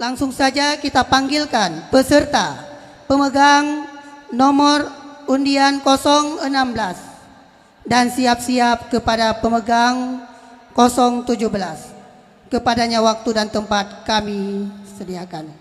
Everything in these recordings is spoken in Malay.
langsung saja kita panggilkan peserta pemegang nomor undian 016 dan siap-siap kepada pemegang 017. Kepadanya waktu dan tempat kami sediakan.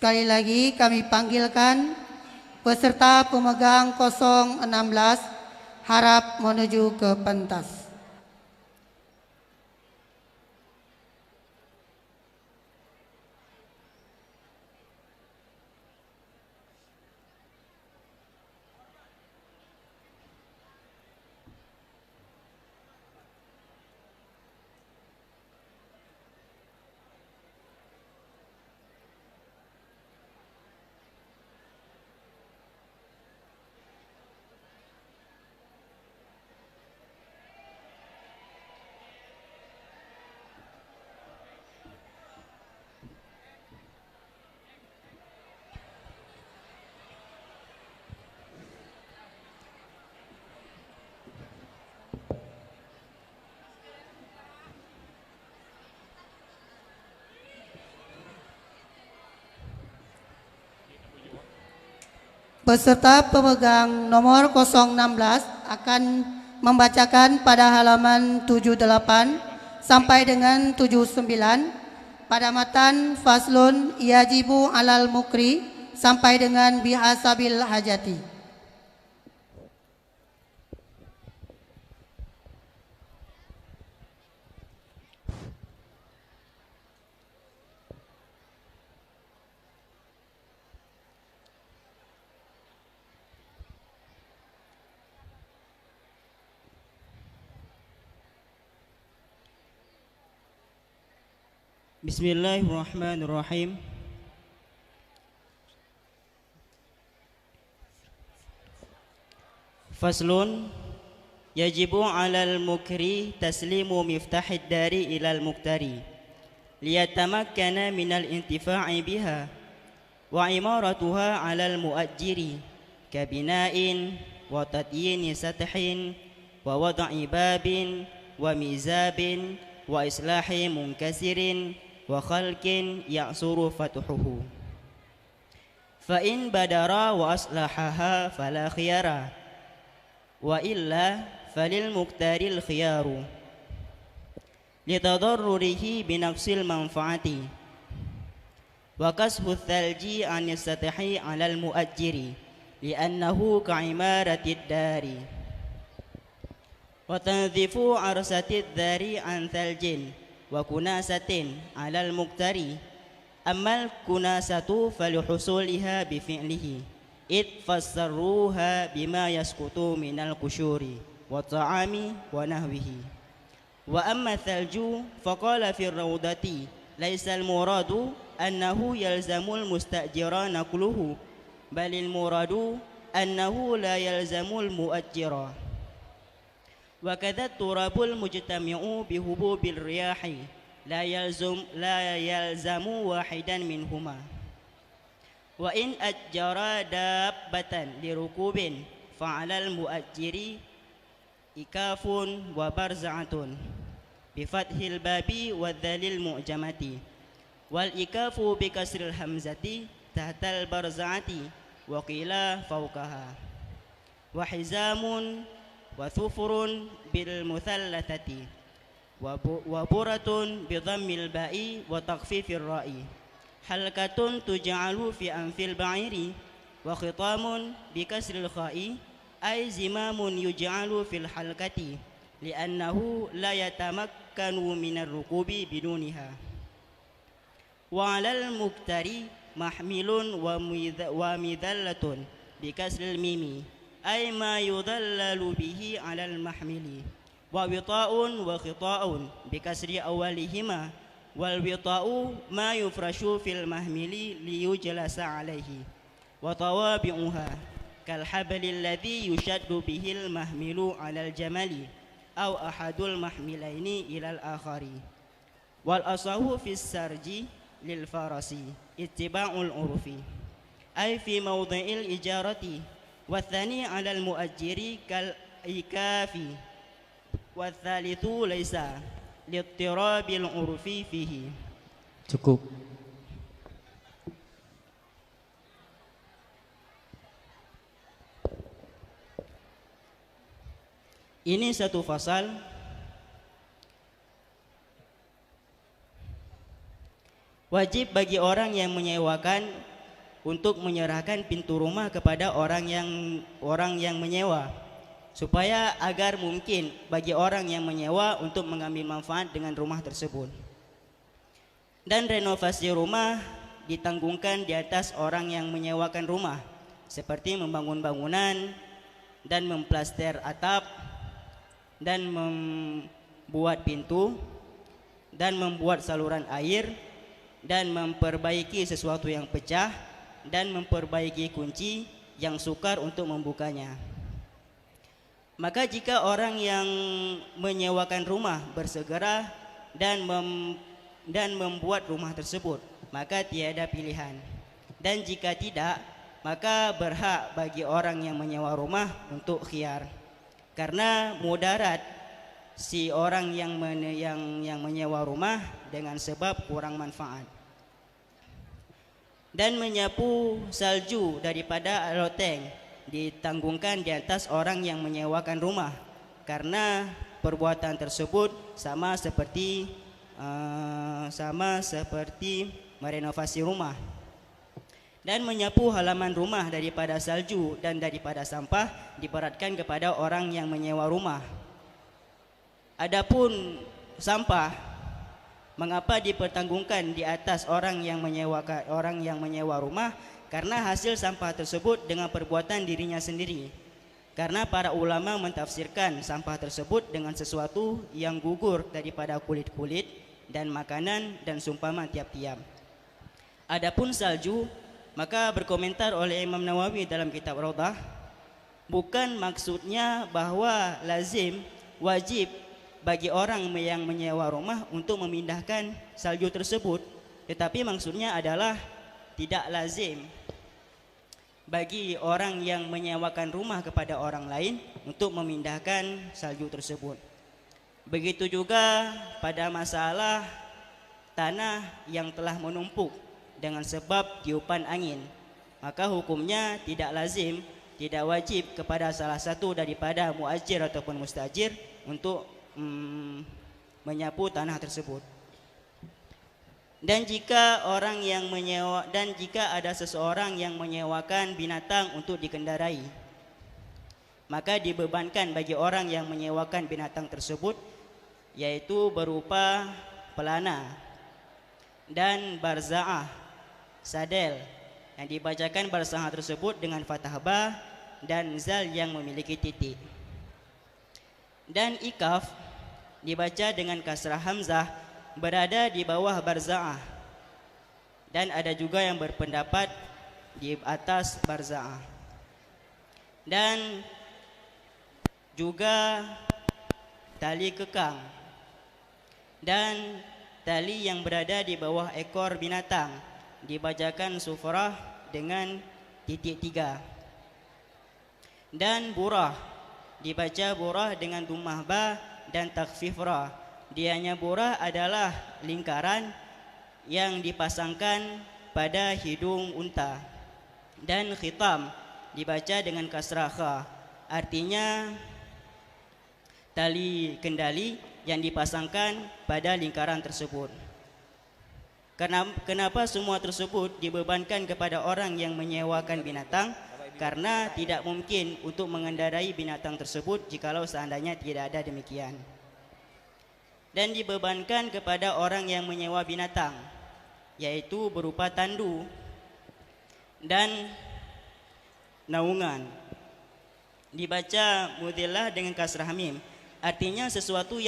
Sekali lagi kami panggilkan peserta pemegang 016 harap menuju ke pentas. Peserta pemegang nomor 016 akan membacakan pada halaman 78 sampai dengan 79 pada matan faslun yajibu alal mukri sampai dengan bihasabil hajati. Bismillahirrahmanirrahim. Faslun yajibu 'alal mukri taslimu miftahid dari ilal muktari liyatamakkana minal intifa'i biha wa imaratuha 'alal muajjiri kabina'in wa tatyini sathin wa wad'i babin wa mizabin wa islahi munkasirin wa khalqin ya'suru fatuhuhu fa in badara wa aslahaha fala khiyara wa illa falil muktaril khiyaru litadarrurihi binaqsil manfaati wa kashu thalji anis satahi alal muajjiri li'annahu ka'imaratid dari wa tanzifu arsatid dari an thaljin wa kunasatin alal muktari ammal kunasatu faluhusuliha bifi'lihi id fassarruha bima yaskutu minal kusyuri wa ta'ami wa nahwihi wa amma thalju faqala fi rawdati laysal muradu annahu yalzamul mustajira naqluhu balil muradu annahu la yalzamul muajjira wa kadha turabul mujtami'u bihububil riyahi la yalzamu wahidan minhuma wa in ajjara dabbatan lirukubin fa'alal muajjiri ikafun wa barza'atun bifathil babi wa dhalil mu'jamati wal ikafu bikasril hamzati tahtal barza'ati wa qila fawqaha wa hizamun wa thufurun bil muthallathati wa buratun bi dhammil ba'i wa takhfifir ra'i halkatun tuj'alu fi anfil ba'iri wa khitamun bi kasril kha'i ay zimamun yuj'alu fil halkati لأنه لا يتمكن من الركوب بدونها. وعلى المكتري محمل ومذلة بكسر الميم أي ما يذلل به على المحمل، ووطاء وخطاء بكسر أولهما، والوطاء ما يفرش في المحمل ليجلس عليه، وطوابعها كالحبل الذي يشد به المحمل على الجمل أو أحد المحملين إلى الآخر. والأصح في السرج للفرس اتباع العرف أي في موضع الإجارة، والثاني على المؤجر كالإيكاف، والثالث ليس لاضطراب العرف فيه. Cukup. Ini satu fasal wajib bagi orang yang menyewakan untuk menyerahkan pintu rumah kepada orang yang menyewa, supaya agar mungkin bagi orang yang menyewa untuk mengambil manfaat dengan rumah tersebut. Dan renovasi rumah ditanggungkan di atas orang yang menyewakan rumah, seperti membangun bangunan dan memplaster atap dan membuat pintu dan membuat saluran air dan memperbaiki sesuatu yang pecah dan memperbaiki kunci yang sukar untuk membukanya. Maka jika orang yang menyewakan rumah bersegera dan membuat rumah tersebut, maka tiada pilihan. Dan jika tidak, maka berhak bagi orang yang menyewa rumah untuk khiyar, karena mudarat si orang yang menyewa rumah dengan sebab kurang manfaat. Dan menyapu salju daripada loteng ditanggungkan di atas orang yang menyewakan rumah, karena perbuatan tersebut sama seperti merenovasi rumah. Dan menyapu halaman rumah daripada salju dan daripada sampah diberatkan kepada orang yang menyewa rumah. Adapun sampah, mengapa dipertanggungkan di atas orang yang menyewa rumah? Karena hasil sampah tersebut dengan perbuatan dirinya sendiri. Karena para ulama mentafsirkan sampah tersebut dengan sesuatu yang gugur daripada kulit-kulit dan makanan dan sumpama tiap-tiap. Adapun salju, maka berkomentar oleh Imam Nawawi dalam kitab Rawdah, bukan maksudnya bahwa lazim, wajib bagi orang yang menyewa rumah untuk memindahkan salju tersebut, tetapi maksudnya adalah tidak lazim bagi orang yang menyewakan rumah kepada orang lain untuk memindahkan salju tersebut. Begitu juga pada masalah tanah yang telah menumpuk dengan sebab tiupan angin, maka hukumnya tidak lazim, tidak wajib kepada salah satu daripada muajir ataupun mustajir untuk menyapu tanah tersebut. Dan jika ada seseorang yang menyewakan binatang untuk dikendarai, maka dibebankan bagi orang yang menyewakan binatang tersebut, yaitu berupa pelana dan barza'ah, sadel, yang dibacakan barza'ah tersebut dengan fathah ba dan zal yang memiliki titik. Dan ikaf dibaca dengan kasrah hamzah, berada di bawah barza'ah, dan ada juga yang berpendapat di atas barza'ah. Dan juga tali kekang dan tali yang berada di bawah ekor binatang dibacakan sufrah dengan titik 3. Dan burah dibaca burah dengan dhammah ba dan takhfif ra. Dianya burah adalah lingkaran yang dipasangkan pada hidung unta. Dan khitam dibaca dengan kasrah kha, artinya tali kendali yang dipasangkan pada lingkaran tersebut. Kenapa semua tersebut dibebankan kepada orang yang menyewakan binatang? karena tidak mungkin untuk mengendarai binatang tersebut jikalau seandainya tidak ada demikian. Dan dibebankan kepada orang yang menyewa binatang, yaitu berupa tandu dan naungan. Dibaca mudhillah dengan kasrah mim, artinya sesuatu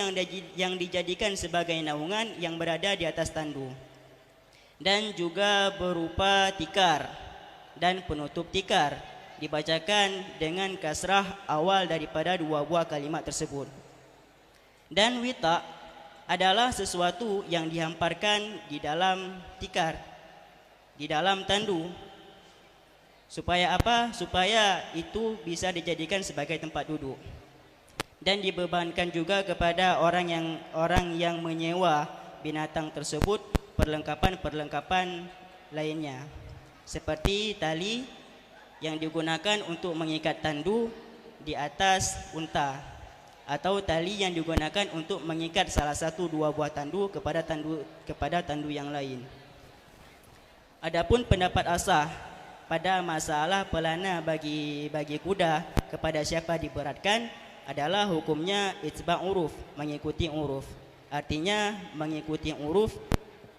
yang dijadikan sebagai naungan yang berada di atas tandu. Dan juga berupa tikar dan penutup tikar, dibacakan dengan kasrah awal daripada dua buah kalimat tersebut. Dan wita adalah sesuatu yang dihamparkan di dalam tikar, di dalam tandu. Supaya apa? Supaya itu bisa dijadikan sebagai tempat duduk. Dan dibebankan juga kepada orang yang menyewa binatang tersebut perlengkapan lainnya, seperti tali yang digunakan untuk mengikat tandu di atas unta, atau tali yang digunakan untuk mengikat salah satu dua buah tandu kepada tandu yang lain. Adapun pendapat asah pada masalah pelana bagi kuda kepada siapa diberatkan adalah hukumnya itba' uruf, mengikuti uruf. Artinya mengikuti uruf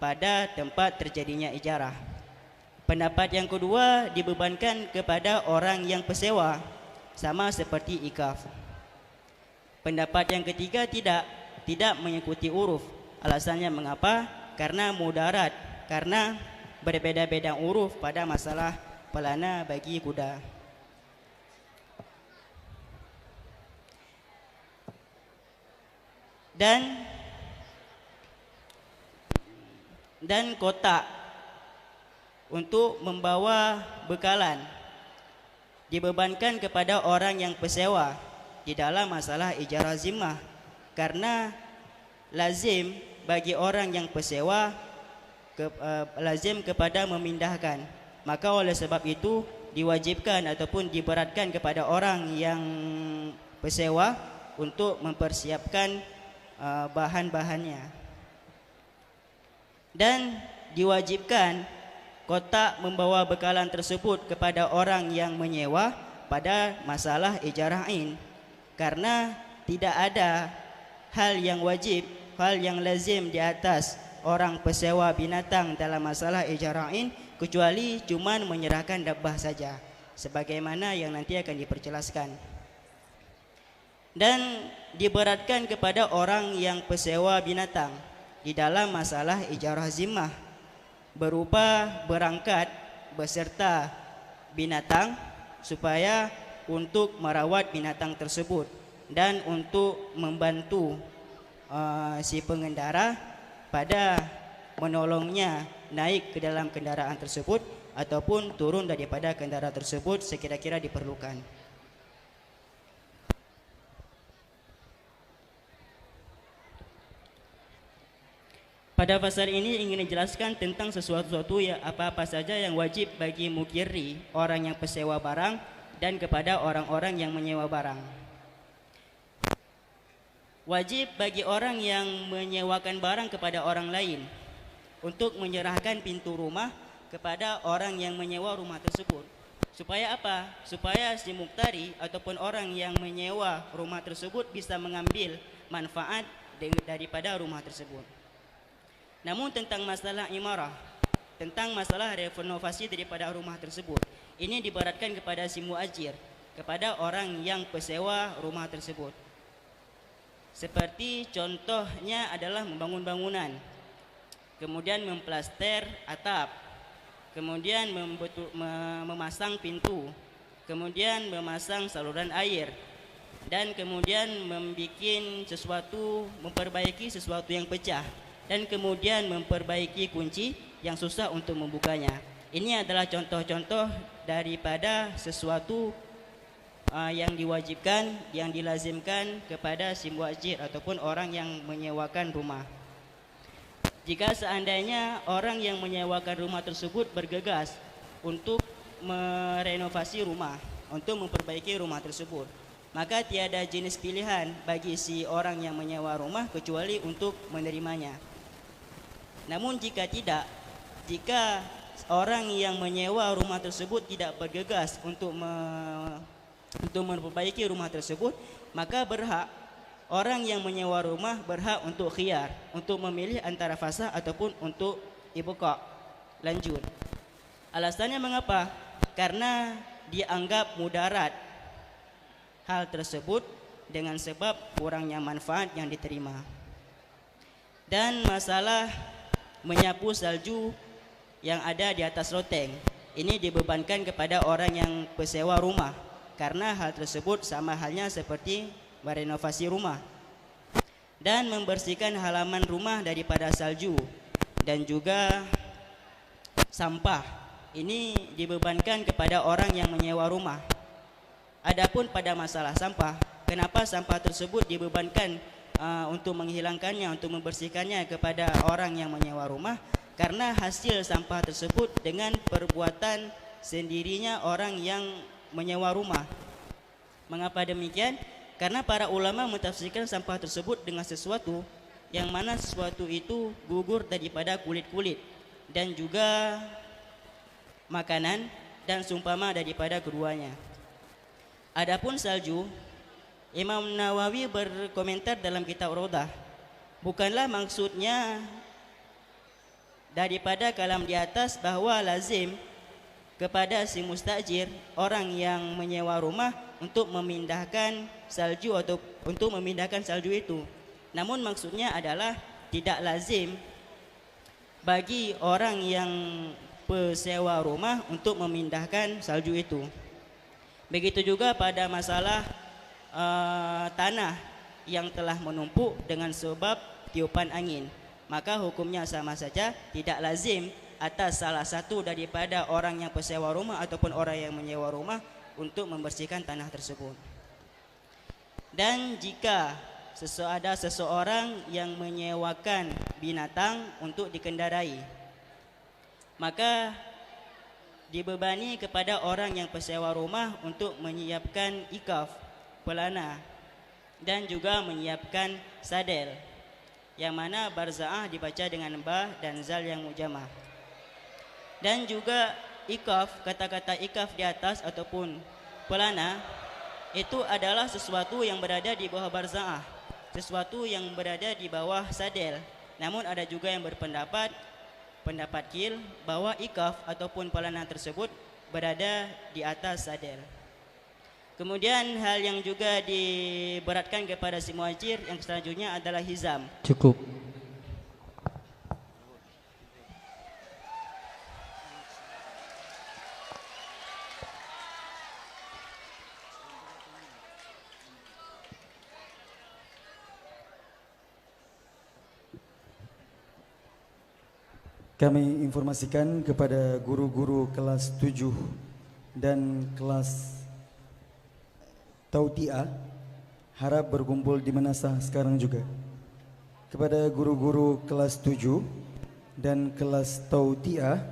pada tempat terjadinya ijarah. Pendapat yang kedua dibebankan kepada orang yang pesewa, sama seperti ikaf. Pendapat yang ketiga tidak mengikuti uruf. Alasannya mengapa? Karena mudarat, karena berbeda-beda uruf pada masalah pelana bagi kuda. Dan kotak untuk membawa bekalan dibebankan kepada orang yang pesewa di dalam masalah ijarah zimmah, karena lazim bagi orang yang pesewa lazim kepada memindahkan. Maka oleh sebab itu diwajibkan ataupun diberatkan kepada orang yang pesewa untuk mempersiapkan bahan-bahannya. Dan diwajibkan kotak membawa bekalan tersebut kepada orang yang menyewa pada masalah ijarah ain, karena tidak ada hal yang wajib, hal yang lazim di atas orang pesewa binatang dalam masalah ijarah ain kecuali cuman menyerahkan dabbah saja, sebagaimana yang nanti akan diperjelaskan. Dan diberatkan kepada orang yang pesewa binatang di dalam masalah ijarah zimmah berupa berangkat beserta binatang supaya untuk merawat binatang tersebut dan untuk membantu si pengendara pada menolongnya naik ke dalam kendaraan tersebut ataupun turun daripada kendaraan tersebut sekira-kira diperlukan. Pada pasal ini ingin dijelaskan tentang sesuatu yang apa-apa saja yang wajib bagi mukiri, orang yang pesewa barang, dan kepada orang-orang yang menyewa barang. Wajib bagi orang yang menyewakan barang kepada orang lain untuk menyerahkan pintu rumah kepada orang yang menyewa rumah tersebut. Supaya apa? Supaya si muktari ataupun orang yang menyewa rumah tersebut bisa mengambil manfaat daripada rumah tersebut. Namun tentang masalah imarah, tentang masalah renovasi daripada rumah tersebut, ini diberatkan kepada si muajir, kepada orang yang pesewa rumah tersebut. Seperti contohnya adalah membangun bangunan, kemudian memplaster atap, kemudian memasang pintu, kemudian memasang saluran air, dan kemudian memperbaiki sesuatu yang pecah, dan kemudian memperbaiki kunci yang susah untuk membukanya. Ini adalah contoh-contoh daripada sesuatu yang diwajibkan, yang dilazimkan kepada si muajir ataupun orang yang menyewakan rumah. Jika seandainya orang yang menyewakan rumah tersebut bergegas untuk merenovasi rumah, untuk memperbaiki rumah tersebut, maka tiada jenis pilihan bagi si orang yang menyewa rumah kecuali untuk menerimanya. Namun jika tidak, jika orang yang menyewa rumah tersebut tidak bergegas untuk memperbaiki rumah tersebut, maka orang yang menyewa rumah berhak untuk khiyar, untuk memilih antara fasah ataupun untuk ibqa, lanjut. Alasannya mengapa? Karena dianggap mudarat hal tersebut dengan sebab kurangnya manfaat yang diterima. Dan masalah menyapu salju yang ada di atas loteng, ini dibebankan kepada orang yang pesewa rumah, karena hal tersebut sama halnya seperti merenovasi rumah. Dan membersihkan halaman rumah daripada salju dan juga sampah, ini dibebankan kepada orang yang menyewa rumah. Adapun pada masalah sampah, kenapa sampah tersebut dibebankan untuk menghilangkannya, untuk membersihkannya kepada orang yang menyewa rumah? Karena hasil sampah tersebut dengan perbuatan sendirinya orang yang menyewa rumah. Mengapa demikian? Karena para ulama mentafsirkan sampah tersebut dengan sesuatu yang mana sesuatu itu gugur daripada kulit-kulit dan juga makanan dan seumpama daripada keduanya. Adapun salju, Imam Nawawi berkomentar dalam kitab Rawdah, bukanlah maksudnya daripada kalam di atas bahwa lazim kepada si mustajir, orang yang menyewa rumah, untuk memindahkan salju atau untuk memindahkan salju itu. Namun maksudnya adalah tidak lazim bagi orang yang pesewa rumah untuk memindahkan salju itu. Begitu juga pada masalah tanah yang telah menumpuk dengan sebab tiupan angin, maka hukumnya sama saja, tidak lazim atas salah satu daripada orang yang pesewa rumah ataupun orang yang menyewa rumah untuk membersihkan tanah tersebut. Dan jika ada seseorang yang menyewakan binatang untuk dikendarai, maka dibebani kepada orang yang pesewa rumah untuk menyiapkan ikaf, pelana, dan juga menyiapkan sadel, yang mana barza'ah dibaca dengan ba dan zal yang mujamah. Dan juga ikaf, kata-kata ikaf di atas ataupun pelana, itu adalah sesuatu yang berada di bawah barza'ah, sesuatu yang berada di bawah sadel. Namun ada juga yang berpendapat, pendapat kil, bahwa ikaf ataupun pelana tersebut berada di atas sadel. Kemudian hal yang juga diberatkan kepada si muajir yang selanjutnya adalah hizam. Cukup. Kami informasikan kepada guru-guru kelas 7 dan kelas Tautiah harap berkumpul di Manasah sekarang juga. Kepada guru-guru kelas 7 dan kelas Tautiah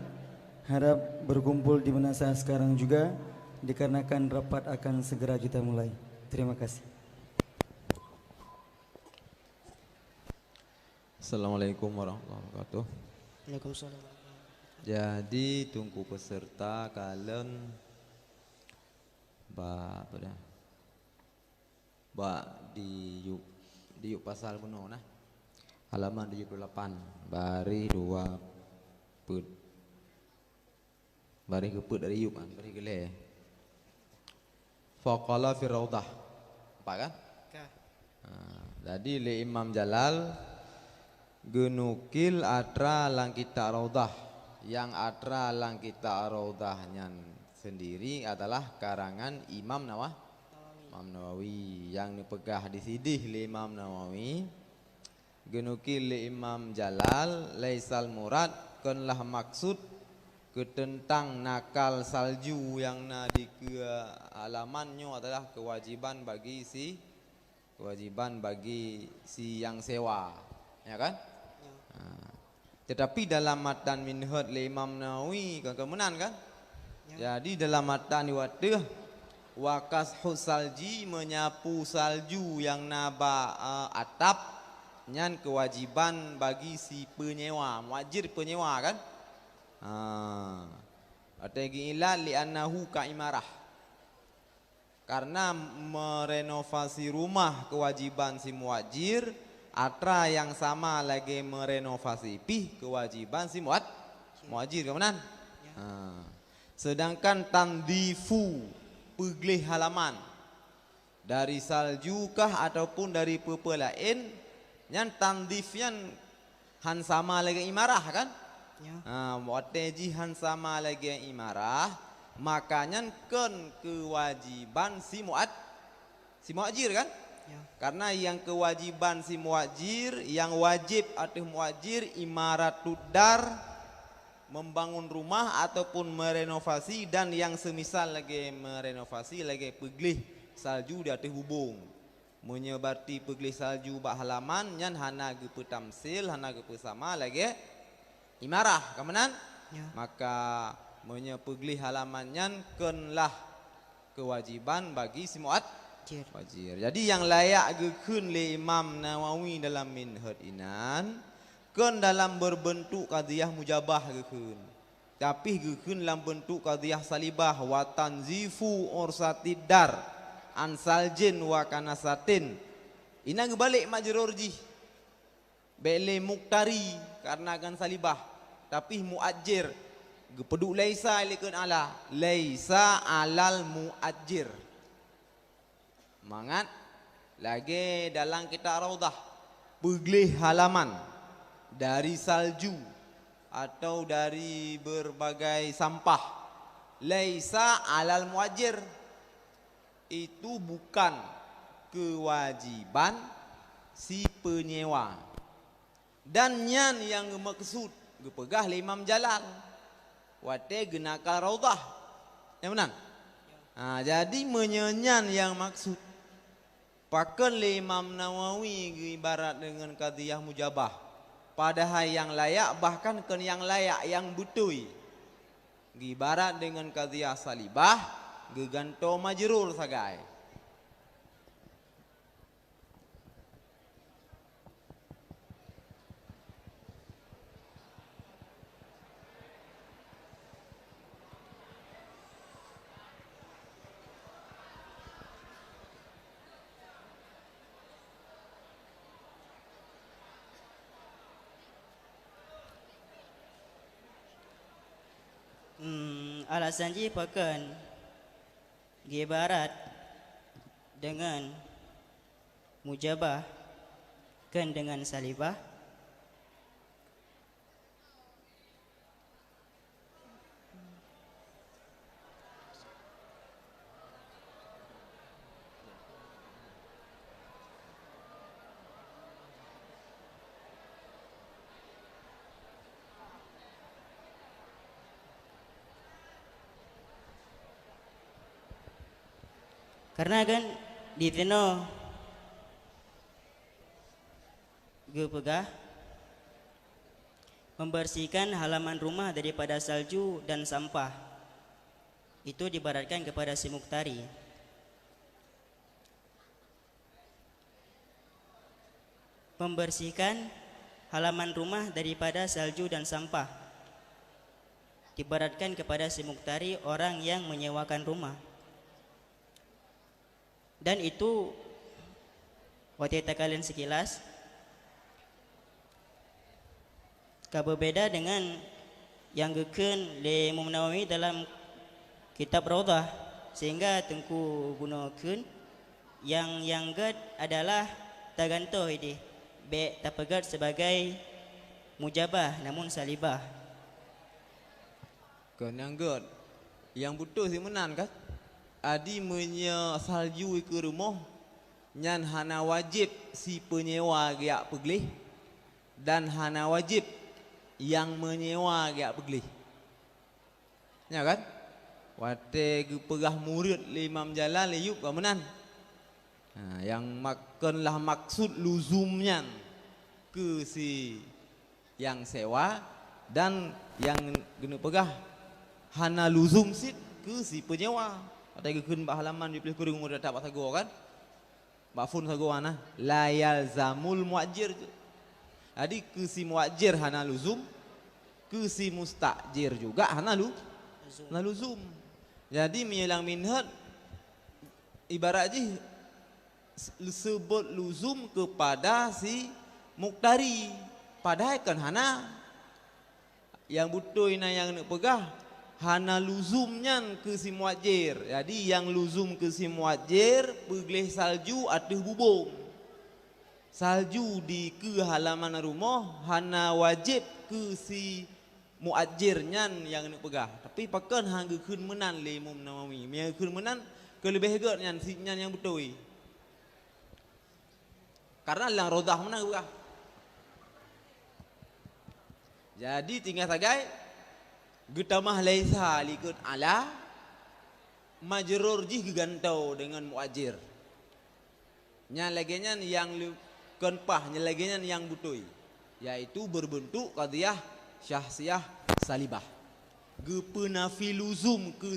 harap berkumpul di Manasah sekarang juga, dikarenakan rapat akan segera kita mulai. Terima kasih. Assalamualaikum warahmatullahi wabarakatuh. Waalaikumsalam. Jadi tunggu peserta kalian di yuk pasal penuh nah halaman 78 bari 2 put bari keput dari yuk bari gele faqala fi raudah apa kan? Jadi li Imam Jalal genukil atra lang kita raudah, yang atra lang kita raudahnya sendiri adalah karangan Imam Nawawi yang dipegah di sidih li Imam Nawawi. Genukil li Imam Jalal laisal murad kenlah maksud ke tentang nakal salju yang di ke alamannya adalah kewajiban bagi si yang sewa, ya kan? Tetapi dalam matan minhaj li Imam Nawawi kemudian kan? Jadi dalam matan diwatih wakas salji menyapu salju yang naba atap nyan kewajiban bagi si penyewa, wajib penyewa kan? Ategi ilat li'annahu ka'imarah. Karena merenovasi rumah kewajiban si muajir, atra yang sama lagi merenovasi kewajiban si muajir kemudian. Sedangkan tandifu peglih halaman dari salju kah ataupun dari pepe lain, yang tandifnya han sama lagi imarah kan? Muateji han sama lagi imarah, makanya kan kewajiban si muajir kan? Karena yang kewajiban si muajir, yang wajib atau muajir imaratud dar, membangun rumah ataupun merenovasi, dan yang semisal lagi merenovasi lagi peglih salju di atas hubung, menyebati peglih salju bak halaman nyan hana gepe tamsil, hana gepe sama lagi imarah kemenan. Maka menyepegli halamannya kenlah kewajiban bagi si muajir. Jadi yang layak gekun le Imam Nawawi dalam Minhaj inan ken dalam berbentuk qadhiyah mujabah gekun, tapi gekun dalam bentuk qadhiyah salibah wa tanzifu ursatidar ansaljin wa kanasatin. Ina gebalik majrurji bele muktari karena kan salibah, tapi muajir gepeduk laisa ilikun ala laisa alal muajir. Mangat lagi dalam kitab Raudah peglih halaman dari salju atau dari berbagai sampah, laisa alal muajir, itu bukan kewajiban si penyewa. Dan nyan yang maksud gepegah le Imam Jalal wate genaka Raudah, ya benar. Jadi menyenyan yang maksud pakan le Imam Nawawi ibarat dengan qadhiyah mujabah, padahal yang layak bahkan kan yang layak yang betul ibarat dengan qadhiyah salibah geganto majrur sagai. Alasan ji pakan ibarat dengan mujabah kan dengan salibah. Karena kan di tino gepegah membersihkan halaman rumah daripada salju dan sampah, itu dibaratkan kepada si muktari. Membersihkan halaman rumah daripada salju dan sampah dibaratkan kepada si muktari, orang yang menyewakan rumah. Dan itu waktu kalian sekilas berbeda dengan yang geken le Imam Nawawi dalam kitab Raudah, sehingga tengku gunakan yang ged adalah taganto ini be tapegat sebagai mujabah namun salibah. Kan yang ged yang butuh si menan kan adi menye salju ke rumah nyan hana wajib si penyewa giak peglih dan hana wajib yang menyewa giak peglih, ya kan? Wate perah murid Imam Jalal yuk kemenan. Yang makanlah maksud luzumnya ke si yang sewa, dan yang guna pegah hana luzum sit ke si penyewa. Ada gekun bah halaman di pilih kurung udah dapat sago kan? Bafun sago ana layal zamul muajir. Jadi ke si muajir hana luzum, ke si mustajir juga hana luzum. Jadi menyelang minhat ibarat je sebut luzum kepada si muktari, padahal kan hana yang butuh ina yang nak pegah hana luzumnya ke si muajir. Jadi yang luzum ke si muajir pegleh salju atau bubung. Salju di ke halaman rumah hana wajib ke si muajirnya yang nak pegah. Tapi pakan hangga kun menan le Imam Nawawi. Mia kun menan kelebih hegatnya si yang betul. Karena lang rodah menang pegah. Jadi tinggal sagai getamah laisa likut ala majrur jih gantau dengan muajir. Nya laginya yang kenpah, nya laginya yang butui, yaitu berbentuk qadiyah syahsiyah salibah. Gepenafi luzum ke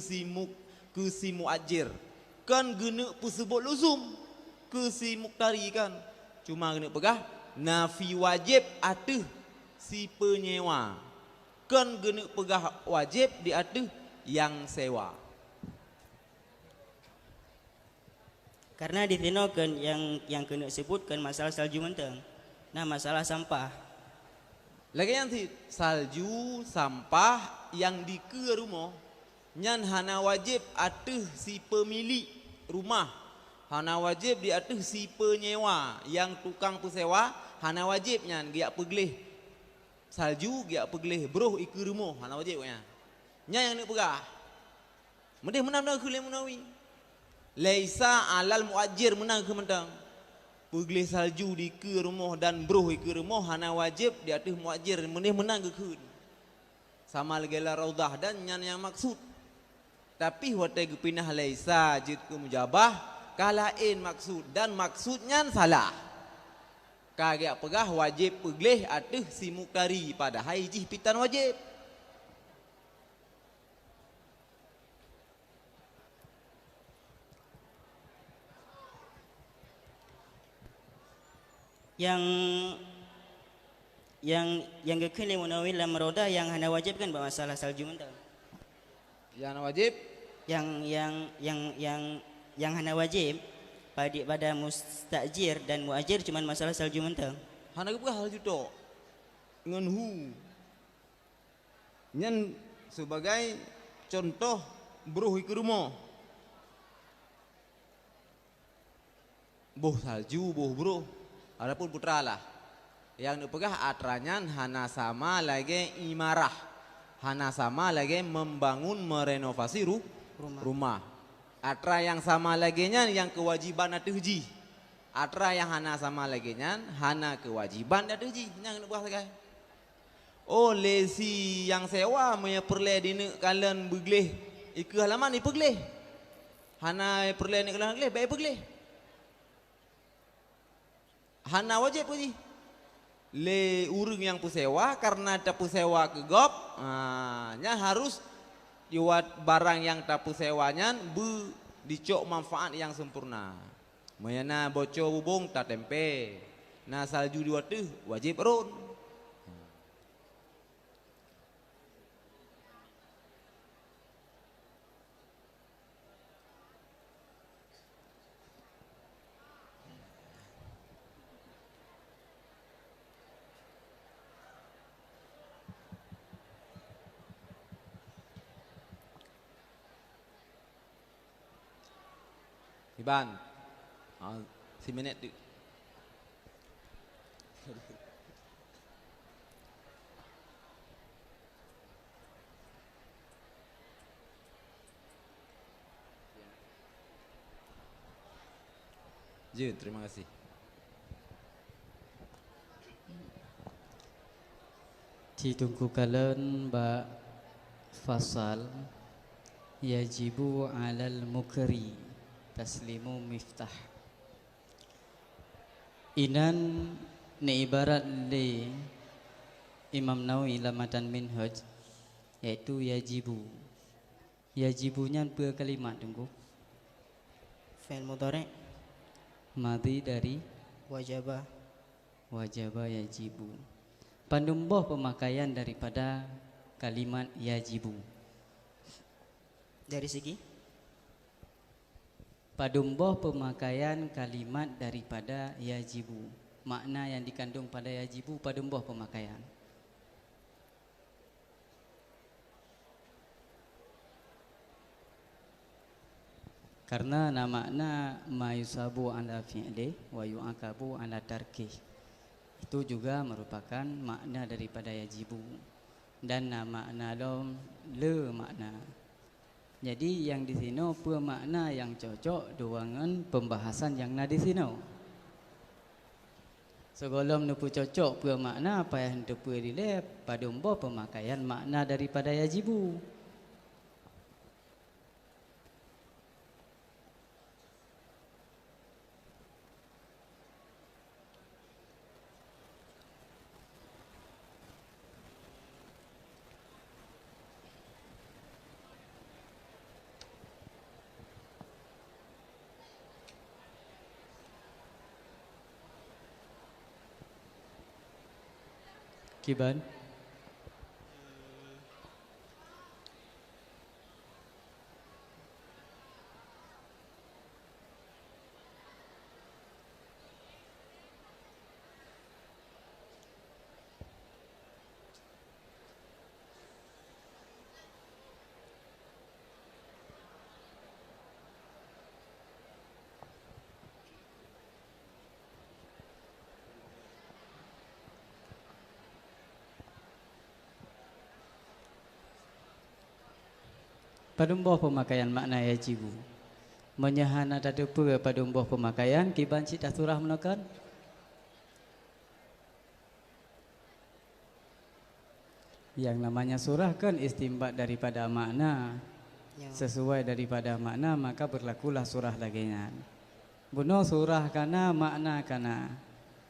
si muajir. Kan gena pesebut luzum ke si muktari kan. Cuma gena pegah nafi wajib ateh si penyewa. Kan gena pegah wajib di ateh yang sewa. Karena ditinokan yang kena sebutkan masalah salju menteng. Nah masalah sampah. Lagi yang si salju sampah yang di ke rumah nyan hana wajib ateh si pemilik rumah. Hana wajib di ateh si penyewa. Yang tukang pesewa hana wajib nyan dia pegleh salju dia pegleh broh iku rumah hana wajib nya. Nya yang nak pegah. Mendih menang ke Munawi. Laisa alal muajir menang ke mentang. Pegleh salju di ke rumah dan broh iku rumah hana wajib di ateh muajir mendih menang ke kun. Sama legala raudah dan nyan yang maksud. Tapi watai gepinah laisa jid ke mujabah kalain maksud dan maksudnya salah. Kagak pegah wajib pegleh ateh si muktari padahal ijih pitan wajib. Yang gekene Munawi lam roda yang hana wajib kan masalah salju mentang. Yang wajib yang hana wajib pada mustajir dan muajir cuma masalah salju mentang. hana ke hal juto ngan hu. Nyan sebagai contoh bruh iku rumah. Boh salju, boh bruh. Adapun putra lah. Yang dipegah atranyan hana sama lagi imarah. Hana sama lagi membangun merenovasi rumah. Atra yang sama lagi nya yang kewajiban atau haji. Atra yang hana sama lagi nya hana kewajiban atau haji. Yang nak buat lagi. Oh lesi yang sewa punya perle di kalian begleh. Iku halaman ni pegleh. Hana perle ni kalian begleh, baik pegleh. Hana wajib puji. Le urang yang pusewa karena tak pusewa kegop, nya harus dibuat barang yang tak pusewanya dicok manfaat yang sempurna. Mayana bocor bubung tak tempe. Nah salju diwat tu wajib run. Iban, si minit tu. Je, terima kasih. Ditunggu kalian ba fasal yajibu alal mukri taslimu miftah. Inan ni ibarat li Imam Nawawi lamatan minhaj yaitu yajibu. Yajibunya berkalimat tunggu. Fi'il mudhari' Madhi dari wajaba. wajaba yajibu. Pandumboh pemakaian daripada kalimat yajibu. Dari segi Padumboh pemakaian kalimat daripada yajibu. Makna yang dikandung pada yajibu padumboh pemakaian. Karena makna mayusabu ala fi'li wa yu'akabu ala tarkih. Itu juga merupakan makna daripada yajibu. Dan makna dom le makna. Jadi yang di sini apa makna yang cocok dengan pembahasan yang ada di sini. Sebelum nupu cocok apa makna apa yang nupu dilep pada umbo pemakaian makna daripada yajibu. Kiban. Padumboh pemakaian makna yajibu. Menyahana tadupur padumboh pemakaian kiban cita surah menakan. Yang namanya surah kan istimbat daripada makna. Sesuai daripada makna maka berlakulah surah laginya. Bunuh surah kana makna kana.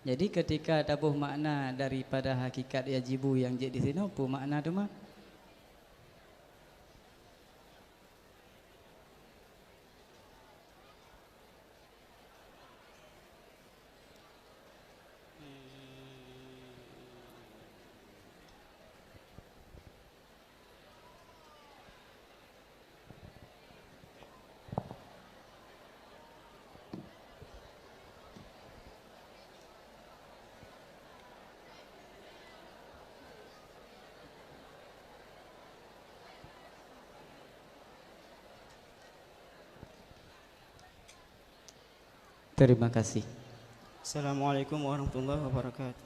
Jadi ketika tabuh makna daripada hakikat yajibu yang jadi di sini apa makna tu mah? Terima kasih. Assalamualaikum warahmatullahi wabarakatuh.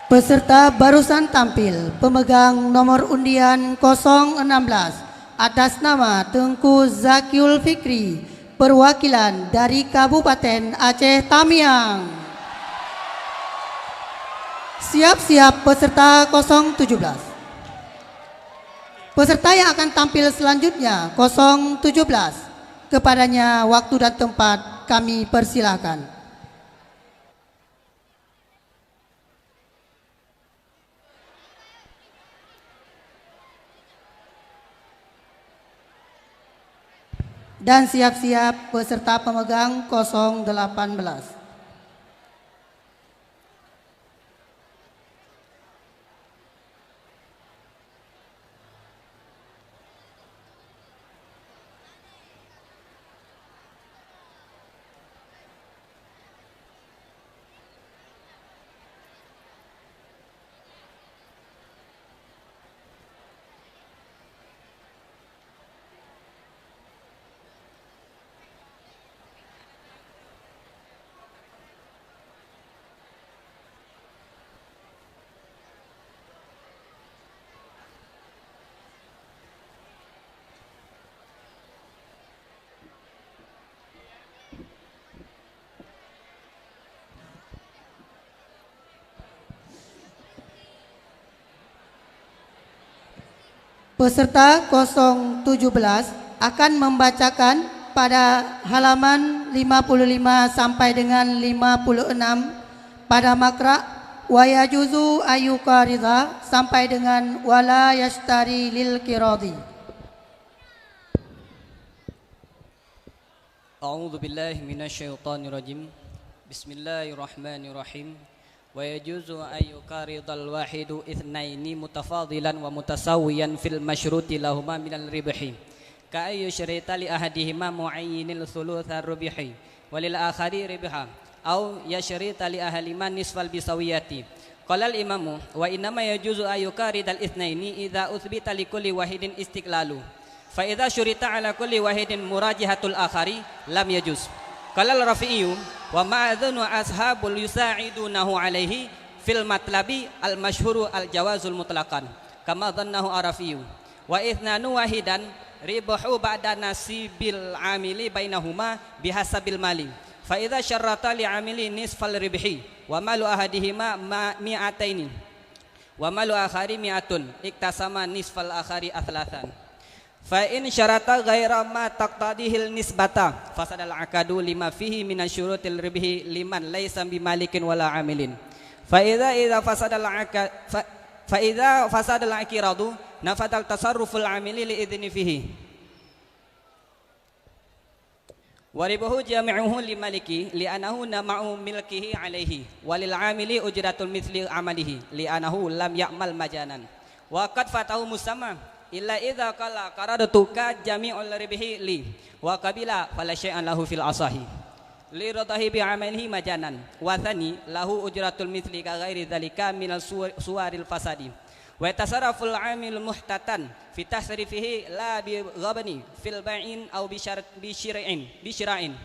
Peserta barusan tampil pemegang nomor undian 016 atas nama Tengku Zakiul Fikri perwakilan dari Kabupaten Aceh Tamiang. Siap-siap peserta 017. Peserta yang akan tampil selanjutnya 017. Kepadanya waktu dan tempat kami persilahkan. Dan siap-siap peserta pemegang 018. Peserta 017 akan membacakan pada halaman 55 sampai dengan 56 pada makra wa yajuzu ayyuqariza sampai dengan wala yashtari lil qiradi. A'udzu billahi minasyaitonir rajim. Bismillahirrahmanirrahim. Wa yajuzu ay yuqaridal wahidu itsnaini mutafadilan wa mutasawiyan fil masyruti lahuma minal ribhi. Ka ayyu syarita li ahadihima muayyinil thulutsar rubihi walil akhari ribha au yasyrita li ahlima nisfal bisawiyati. Qala al imamu wa inna ma yajuzu ay yuqaridal itsnaini idza uthbita li kulli wahidin istiqlalu. Fa idza syurita ala kulli wahidin murajihatul akhari lam yajuz. Qala al-Rafi'i wa ma'adhanu ashabul yusa'idunahu alaihi fil matlabi al-masyhuru al-jawazul mutlaqan kama dhannahu ar-Rafi'i wa ithnanu wahidan ribahu ba'da nasibil amili bainahuma bihasabil mali. Fa idza syarrata li amili nisfal ribhi wa malu ahadihima mi'ataini wa malu akhari mi'atun iktasama nisfal akhari athlatan. Fa in syarata ghaira ma taqtadihil nisbata fasadal akadu lima fihi minasyurutil ribhi liman laisa bimalikin wala amilin. Fa idza fasadal akad fa idza fasadal akiradu nafadal tasarruful amili li idzni fihi wa ribahu jami'uhu limaliki li anahu nama'u milkihi alaihi walil amili ujratul mithli amalihi li anahu lam ya'mal majanan wa qad fatahu musamma illa idza qala qaradtu ka jami'ul ribhi li wa qabila fala syai'an lahu fil asahi li radahi bi amalihi majanan wa thani lahu ujratul mithli ka ghairi dzalika minal suwaril fasadi wa tasarruful amil muhtatan fi tasrifihi la bi ghabni fil bai'in aw bi syira'in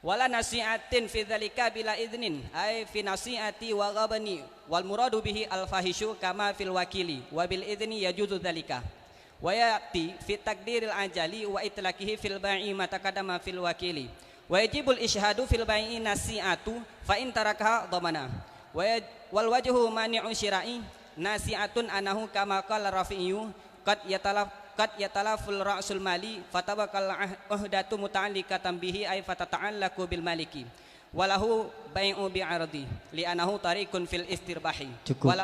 wala nasi'atin fi dzalika bila idnin ay fi nasi'ati wa ghabani wal muradu bihi al fahishu kama fil wakili wa bil idni yajuzu dzalika wa yati fi takdiril ajali wa itlaqihi fil bai'i ma taqaddama fil wakili wa yajibul ishhadu fil bai'i nasi'atu fa in tarakaha dhamana wal wajhu mani'u syira'i nasi'atun anahu kama qala rafi'u qad yatalaful ra'sul mali fatabakal uhdatu muta'alliqatan bihi ay fatata'allaqu bil maliki walahu bai'u bi'ardi li anahu tariqun fil istirbahi. Cukup.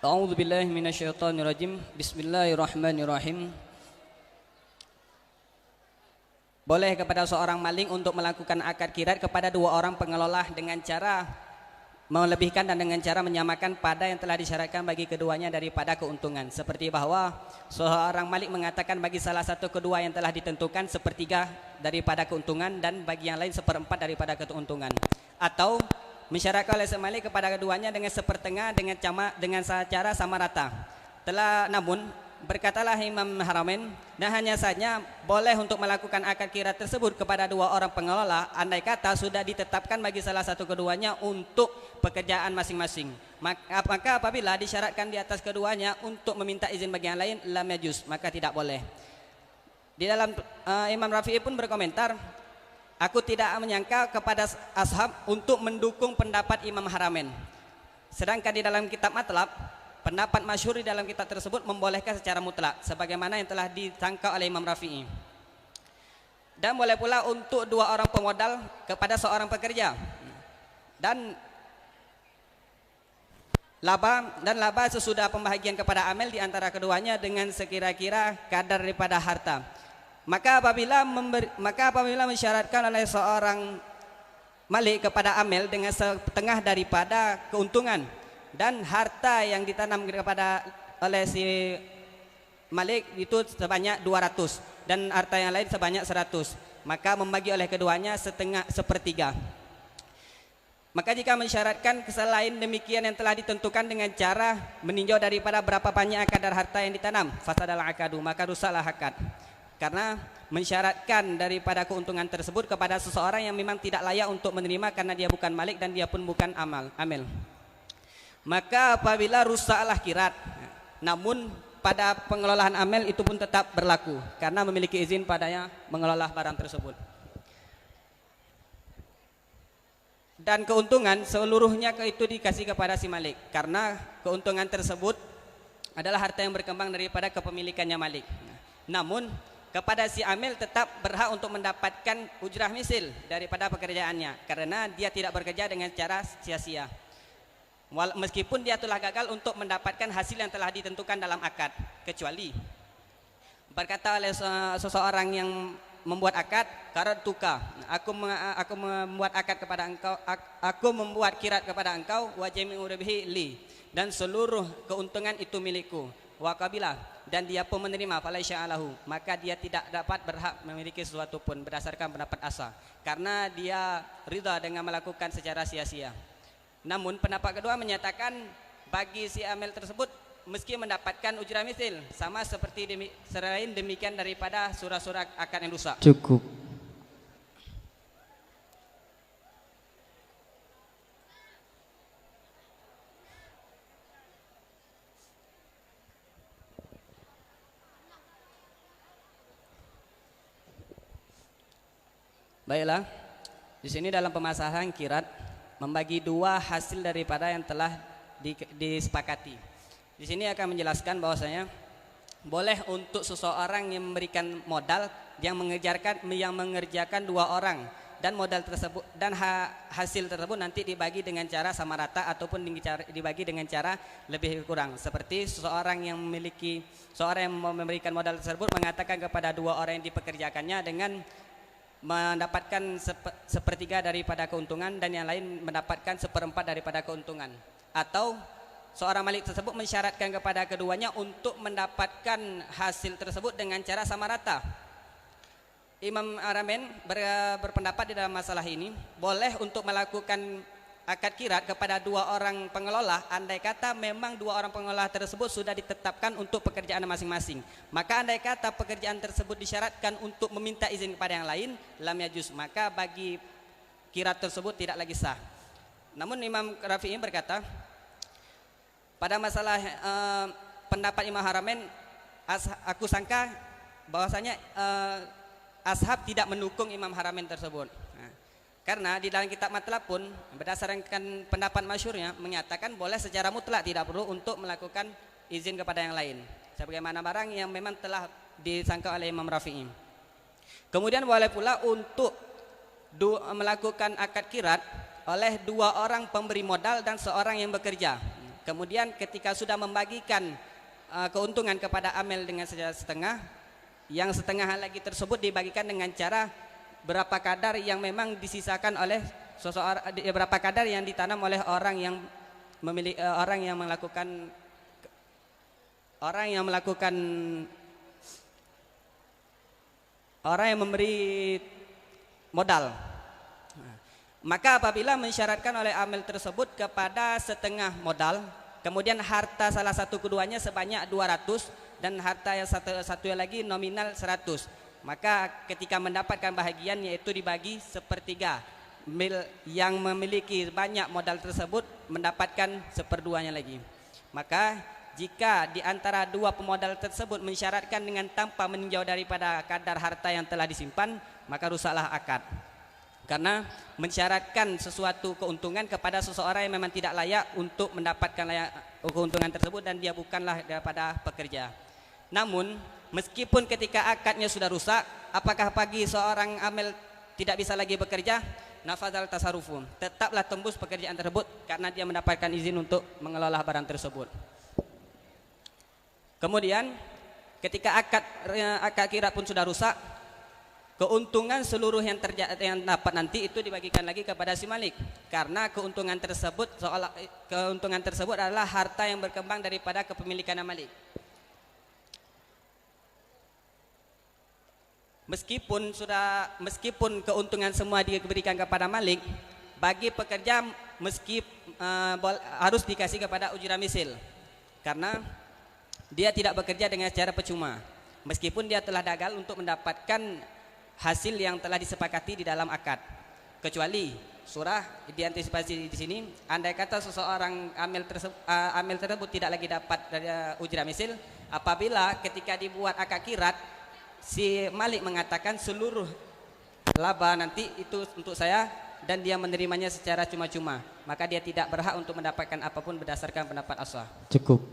A'udzu billahi minasyaitonir rajim. Bismillahirrahmanirrahim. Boleh kepada seorang maling untuk melakukan akad qirat kepada dua orang pengelola dengan cara melebihkan dan dengan cara menyamakan pada yang telah disyaratkan bagi keduanya daripada keuntungan. Seperti bahwa seorang malik mengatakan bagi salah satu kedua yang telah ditentukan sepertiga daripada keuntungan dan bagi yang lain seperempat daripada keuntungan. Atau mensyaratkan oleh semalik kepada keduanya dengan sepertengah dengan cara sama rata. Namun berkatalah Imam Haramain, dan hanya saja boleh untuk melakukan akad qirat tersebut kepada dua orang pengelola andai kata sudah ditetapkan bagi salah satu keduanya untuk pekerjaan masing-masing. Maka apabila disyaratkan di atas keduanya untuk meminta izin bagi yang lain lam yajuz, maka tidak boleh. Di dalam Imam Rafi'i pun berkomentar, aku tidak menyangka kepada ashab untuk mendukung pendapat Imam Haramain. Sedangkan di dalam kitab Matlab, pendapat masyhur di dalam kitab tersebut membolehkan secara mutlak sebagaimana yang telah ditangkap oleh Imam Rafi'i. Dan boleh pula untuk dua orang pemodal kepada seorang pekerja. Dan laba sesudah pembahagian kepada amil di antara keduanya dengan sekira-kira kadar daripada harta. Maka apabila mensyaratkan oleh seorang malik kepada amil dengan setengah daripada keuntungan dan harta yang ditanam kepada oleh si malik itu sebanyak 200 dan harta yang lain sebanyak 100, maka membagi oleh keduanya sepertiga. Maka jika mensyaratkan selain demikian yang telah ditentukan dengan cara meninjau daripada berapa banyak kadar harta yang ditanam, fasadal akadu, maka rusaklah akad. Karena mensyaratkan daripada keuntungan tersebut kepada seseorang yang memang tidak layak untuk menerima karena dia bukan malik dan dia pun bukan amil. Maka apabila rusaklah qirat, namun pada pengelolaan amil itu pun tetap berlaku karena memiliki izin padanya mengelola barang tersebut. Dan keuntungan seluruhnya itu dikasih kepada si malik karena keuntungan tersebut adalah harta yang berkembang daripada kepemilikannya malik. Namun kepada si amil tetap berhak untuk mendapatkan ujrah misil daripada pekerjaannya karena dia tidak bekerja dengan cara sia-sia. Meskipun dia telah gagal untuk mendapatkan hasil yang telah ditentukan dalam akad, kecuali berkata oleh seseorang yang membuat akad, qaratuka, aku membuat akad kepada engkau, aku membuat kirat kepada engkau, wa jami'u ribhi li, dan seluruh keuntungan itu milikku, wa qabila, dan dia pun menerima, falaisya alahu, maka dia tidak dapat berhak memiliki sesuatu pun berdasarkan pendapat asa, karena dia ridha dengan melakukan secara sia-sia. Namun pendapat kedua menyatakan bagi si amil tersebut meski mendapatkan ujrah misil sama seperti selain demikian daripada surah-surah akad yang rusak. Cukup. Baiklah, di sini dalam pemasahan kirat membagi dua hasil daripada yang telah disepakati. Di sini akan menjelaskan bahwasanya boleh untuk seseorang yang memberikan modal yang mengerjakan dua orang, dan modal tersebut dan hasil tersebut nanti dibagi dengan cara sama rata ataupun dibagi dengan cara lebih kurang. Seperti seorang yang memberikan modal tersebut mengatakan kepada dua orang yang dipekerjakannya dengan mendapatkan sepertiga daripada keuntungan dan yang lain mendapatkan seperempat daripada keuntungan, atau seorang malik tersebut mensyaratkan kepada keduanya untuk mendapatkan hasil tersebut dengan cara sama rata. Imam Haramain berpendapat di dalam masalah ini boleh untuk melakukan akad kirat kepada dua orang pengelola andai kata memang dua orang pengelola tersebut sudah ditetapkan untuk pekerjaan masing-masing. Maka andai kata pekerjaan tersebut disyaratkan untuk meminta izin kepada yang lain, lam yajuz, maka bagi kirat tersebut tidak lagi sah. Namun Imam Rafi'i berkata pada masalah pendapat Imam Haramain, aku sangka bahwasanya ashab tidak mendukung Imam Haramain tersebut. Karena di dalam kitab Matlab pun berdasarkan pendapat masyhurnya menyatakan boleh secara mutlak, tidak perlu untuk melakukan izin kepada yang lain, sebagaimana barang yang memang telah disangka oleh Imam Rafi'i. Kemudian boleh pula untuk melakukan akad kirat oleh dua orang pemberi modal dan seorang yang bekerja. Kemudian ketika sudah membagikan keuntungan kepada amil dengan setengah, yang setengah lagi tersebut dibagikan dengan cara berapa kadar yang memang disisakan oleh seseorang, berapa kadar yang ditanam oleh orang yang memiliki orang yang memberi modal. Maka apabila mensyaratkan oleh amil tersebut kepada setengah modal, kemudian harta salah satu keduanya sebanyak 200 dan harta yang satu lagi nominal 100, maka ketika mendapatkan bahagian yaitu dibagi sepertiga. Yang memiliki banyak modal tersebut mendapatkan seperduanya lagi. Maka jika di antara dua pemodal tersebut mensyaratkan dengan tanpa meninjau daripada kadar harta yang telah disimpan, maka rusaklah akad. Karena mensyaratkan sesuatu keuntungan kepada seseorang yang memang tidak layak untuk mendapatkan keuntungan tersebut dan dia bukanlah daripada pekerja. Namun meskipun ketika akadnya sudah rusak, apakah bagi seorang amil tidak bisa lagi bekerja? Nafadzal tasarrufu, tetaplah tembus pekerjaan tersebut karena dia mendapatkan izin untuk mengelola barang tersebut. Kemudian ketika akad kirat pun sudah rusak, keuntungan seluruh yang dapat nanti itu dibagikan lagi kepada si malik, karena keuntungan tersebut adalah harta yang berkembang daripada kepemilikan malik. Meskipun keuntungan semua diberikan kepada malik, bagi pekerja harus dikasih kepada ujrah misil, karena dia tidak bekerja dengan secara percuma, meskipun dia telah gagal untuk mendapatkan hasil yang telah disepakati di dalam akad. Kecuali surah diantisipasi di sini, andai kata seseorang amil tersebut tidak lagi dapat dari ujrah misil, apabila ketika dibuat akad kirat si malik mengatakan seluruh laba nanti itu untuk saya dan dia menerimanya secara cuma-cuma, maka dia tidak berhak untuk mendapatkan apapun berdasarkan pendapat ashab. Cukup.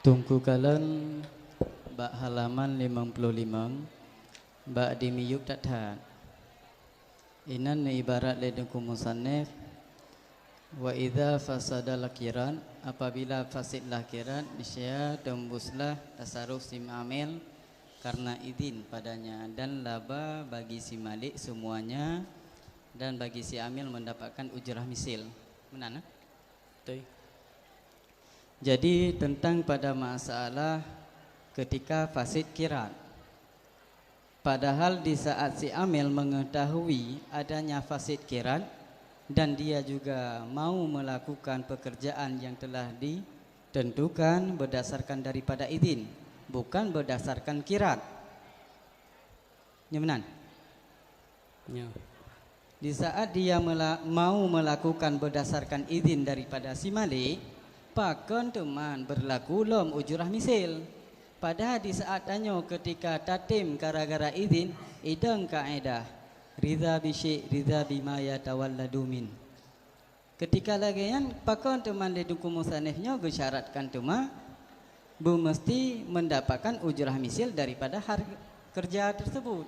Tungku kalian bak halaman 55 bak dimiyuk tathat. Inan ibarat ledengku musannif wa idza fasada lakiran, apabila fasid lakiran niscaya tembuslah tasarruf si amil karena izin padanya, dan laba bagi si malik semuanya, dan bagi si amil mendapatkan ujrah misil. Benar? Betul. Jadi tentang pada masalah ketika fasid kirat, padahal di saat si amil mengetahui adanya fasid kirat dan dia juga mau melakukan pekerjaan yang telah ditentukan berdasarkan daripada izin, bukan berdasarkan kirat. Ya benar? Ya. Di saat dia mau melakukan berdasarkan izin daripada si malik, pakon teman berlaku lom ujurah misil. Padahal di saat tanyo ketika tatim gara-gara izin, idang kaedah ridha bisyik ridha bima yatawalladu min. Ketika lagi yang pakon teman ledungku musanifnya gesyaratkan teman mesti mendapatkan ujrah misil daripada harga kerja tersebut.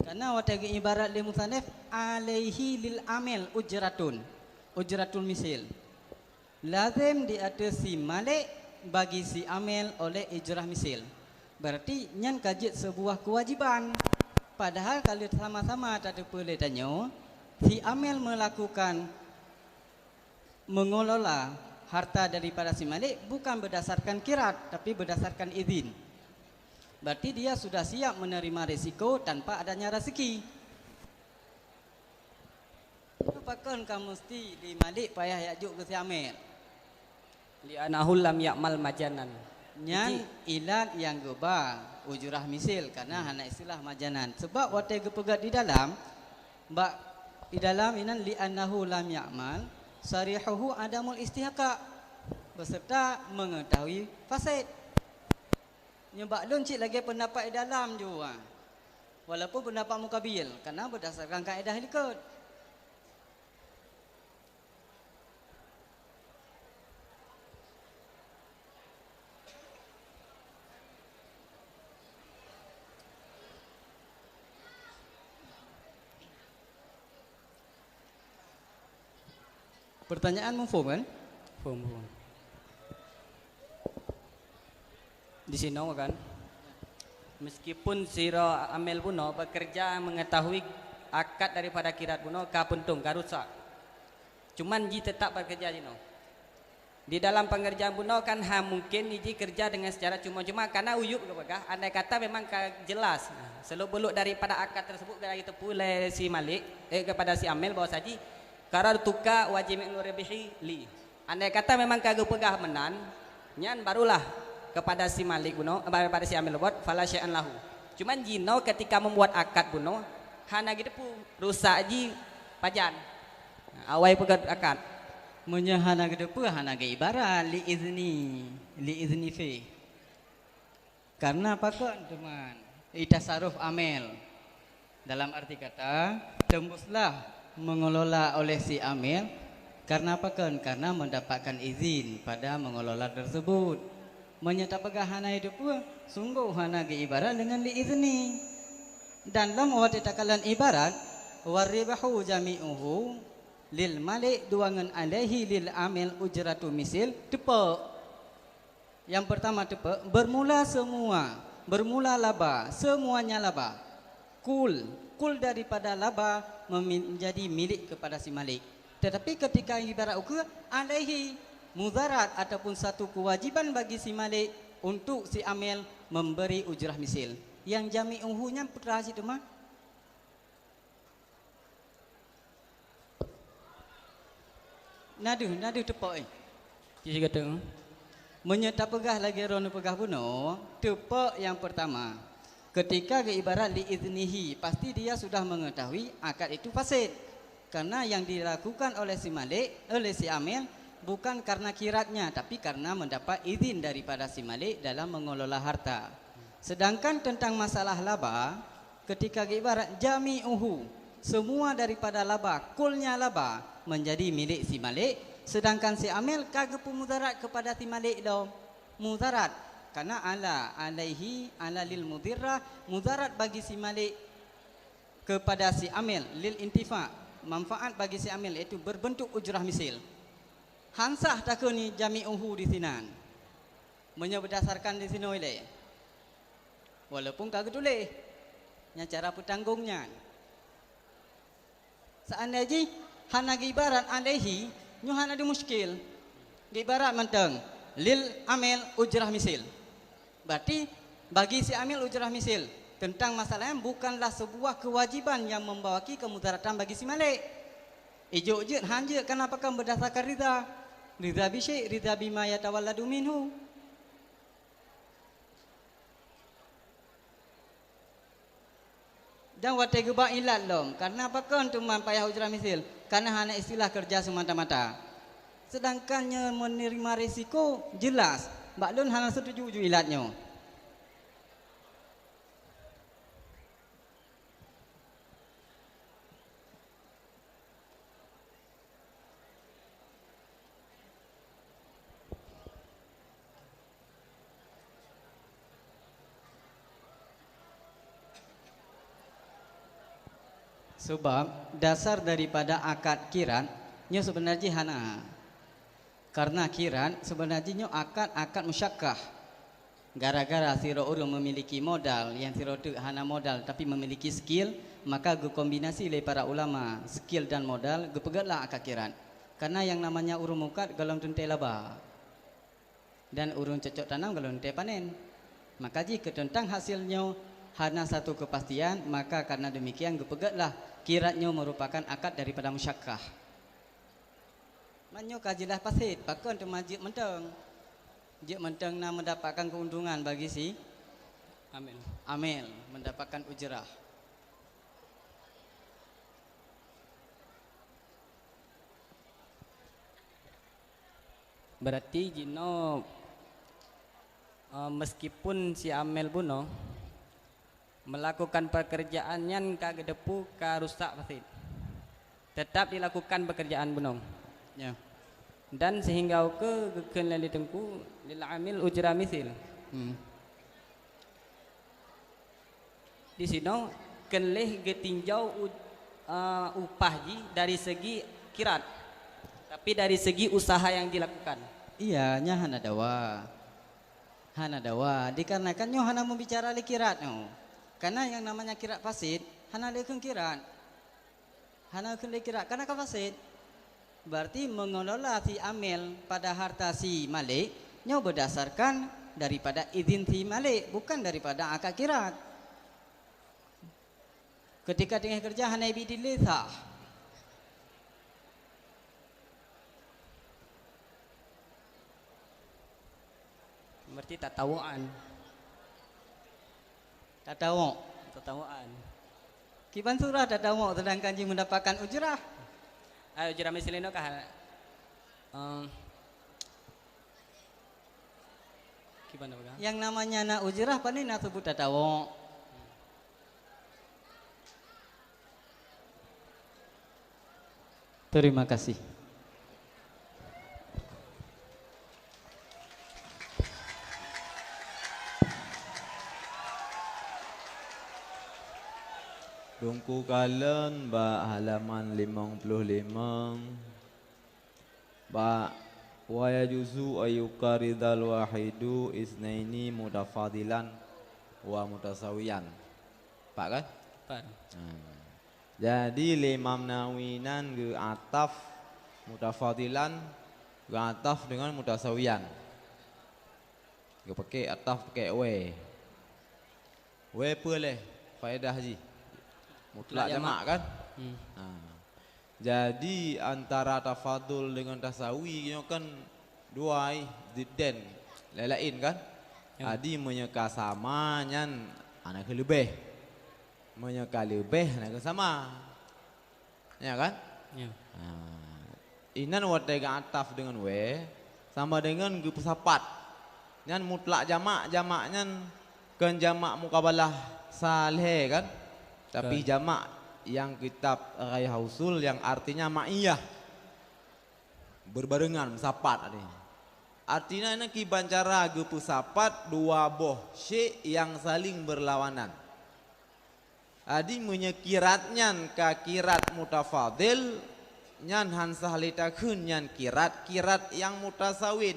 Karena watagi ibarat li musanif alaihi lil amil ujratul misil. Lazim di atas si malik bagi si amil oleh ujrah misil. Berarti nyan kajit sebuah kewajiban. Padahal kalau sama-sama tak ada boleh tanya, si amil melakukan mengelola harta daripada si malik bukan berdasarkan kirat tapi berdasarkan izin. Berarti dia sudah siap menerima risiko tanpa adanya rezeki. Apakah kamu mesti di malik payah yajuk ke si amil? Li anahul lam ya'mal majanan. Nyan ilat yang geba ujurah misil karena hana istilah majanan. Sebab waktu gepegat di dalam inan li annahu lam ya'mal sarihuhu adamul istihaqaq beserta mengetahui fasid. Nyebab lun cik lagi pendapat di dalam juga. Walaupun pendapat mukabil karena berdasarkan kaedah likut. Pertanyaan mufhum kan? Faham. Di sini kan, meskipun siro amil puno bekerja mengetahui akad daripada kirat puno kapuntung karusak, cuman ji tetap bekerja jino. Di dalam pengerjaan puno kan mungkin ji kerja dengan secara cuma-cuma karena uyuk kepegah. Andai kata memang jelas seluk beluk daripada akad tersebut dari tepu oleh si malik kepada si amil bahwa saji karar tuka wajib nuribihi li. Andai kata memang kagak pegah menan, nyan barulah kepada si malik buno, kepada si amil buat fala syai'an lahu. Cuman jino ketika membuat akad buno, hana gitu pu rusak ji pajan. Awai pegat akad. Menyahana ke hana ke ibarat li izni fi. Karena apa kok teman? Itasaruf amil. Dalam arti kata tembuslah mengelola oleh si amil karena apa kan? Karena mendapatkan izin pada mengelola tersebut. Menyata pegahana itu pun sungguh hana ke ibarat dengan liizni. Dan dalam waktu takalan ibarat waribahu jami'uhu lil malik duangan alaihi lil amil ujratu misil tepe. Yang pertama tepe bermula laba, semuanya laba. Kul daripada laba menjadi milik kepada si malik. Tetapi ketika ibarat ukur alaihi mudarat ataupun satu kewajiban bagi si malik untuk si amil memberi ujrah misil. Yang jami'uhunya putra situ mah. Nadu tepok Ji kata menyerta pegah lagi rono pegah puno tepok yang pertama. Ketika ke ibarat liiznihi pasti dia sudah mengetahui akad itu fasid. Karena yang dilakukan oleh si malik, oleh si amil bukan karena kiratnya tapi karena mendapat izin daripada si malik dalam mengelola harta. Sedangkan tentang masalah laba, ketika ibarat jami'uhu, semua daripada laba, kulnya laba menjadi milik si malik, sedangkan si amil kagak pun mudarat kepada si malik dah. Mudarat karena alaihi ala lil mudirrah, mudarat bagi si malik kepada si amil lil intifa, manfaat bagi si amil iaitu berbentuk ujrah misil. Hansah tak ni jami'uhu di sinan. Berdasarkan di sini oleh. Walaupun kagak tulis. Nya cara petanggungnya. Seandainya hana ibarat alaihi, nyu hana ada muskil. Ibarat menteng lil amil ujrah misil. Berarti bagi si amil ujrah misil tentang masalahnya bukanlah sebuah kewajiban yang membawaki kemudaratan bagi si malik. Ijo je hanja kenapa kan berdasarkan ridha. Ridha bi syai', ridha bima yatawalladu minhu. Dan watai gebak ilat lom. Karena apa kan tuman payah ujrah misil? Karena hanya istilah kerja semata-mata. Sedangkannya menerima risiko jelas. Baklun hanya setuju ilatnya. Sebab dasar daripada akad kiran nya sebenarnya hana. Karena kiran sebenarnya akad musyakkah. Gara-gara siro urang memiliki modal yang siro tu hana modal tapi memiliki skill, maka kombinasi oleh para ulama skill dan modal gepegatlah akad kiran. Karena yang namanya urung mukat galon tuntai laba. Dan urung cocok tanam galon tuntai panen. Maka jika tentang hasilnya hana satu kepastian, maka karena demikian gepegatlah kiratnya merupakan akad daripada musyakkah. Manyo kajilah pasit, pakon tu majid menteng. Jik menteng nak mendapatkan keuntungan bagi si amil mendapatkan ujrah. Berarti jino meskipun si amil buno melakukan pekerjaannya kagak depu ka rusak pasti tetap dilakukan pekerjaan bunong ya. Dan sehingga ke kenali tengku lil amil ujra misil di sini kenleh getinjau upah ji dari segi kirat tapi dari segi usaha yang dilakukan iya nya hana dawa dikarenakan nyo hana membicara kirat no. Karena yang namanya kirat fasid hana lekeng kirat. Hana lekeng kirat karena fasid. Berarti mengelola si amil pada harta si malik nyo berdasarkan daripada izin si malik bukan daripada akad kirat. Ketika tengah kerja hana bidilih sah. berarti tatawuan. Tatawuan. Kiban surah tatawu sedangkan ji mendapatkan ujrah. Ujrah misalnya kah? Gimana bang? Yang namanya na ujrah paling na sebut tatawu. Terima kasih. Dungku kalen ba halaman 55 ba wa yajuzu ayyukaridal wahidu isnaini mutafadilan wa mutasawiyan. Pak kan? Pak. Jadi Imam Nawawinan ke ataf mutafadilan ke ataf dengan mutasawiyan. Ke pakai ataf pakai we. We boleh faedah haji. Mutlak jamak kan? Jadi antara tafadul dengan tasawi kan dua zidden lain kan? Adi menyeka sama nyan anak lebih. Menyeka lebih anak sama. Ya kan? Ya. Inan wadega ataf dengan we sama dengan gepesapat. Nyan mutlak jamak nyan kan jamak mukabalah saleh kan? Tapi jamak yang kitab Raya Usul yang artinya ma'iyah. berbarengan sapat ni. Artinya ini kiban cara gepu sapat dua boh syek yang saling berlawanan. Adi menyekiratnya ka kirat mutafadil nyan hansah letakun nyan kirat yang mutasawin.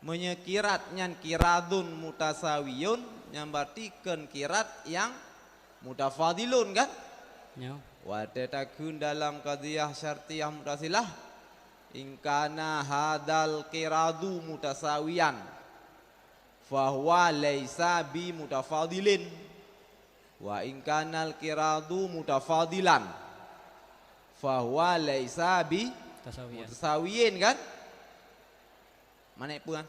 Menyekirat nyan kiradun mutasawiyun nyan berarti ken kirat yang mutafadilun kan? Ya. Watetakun dalam qadhiyah syartiyah mutasilah ingkana hadal kiradu mutasawiyan fahuwa laisa bi mutafadilin wa ingkanal kiradu mutafadilan fahuwa laisa bi Tasawiyan. mutasawiyin kan? Mana puan?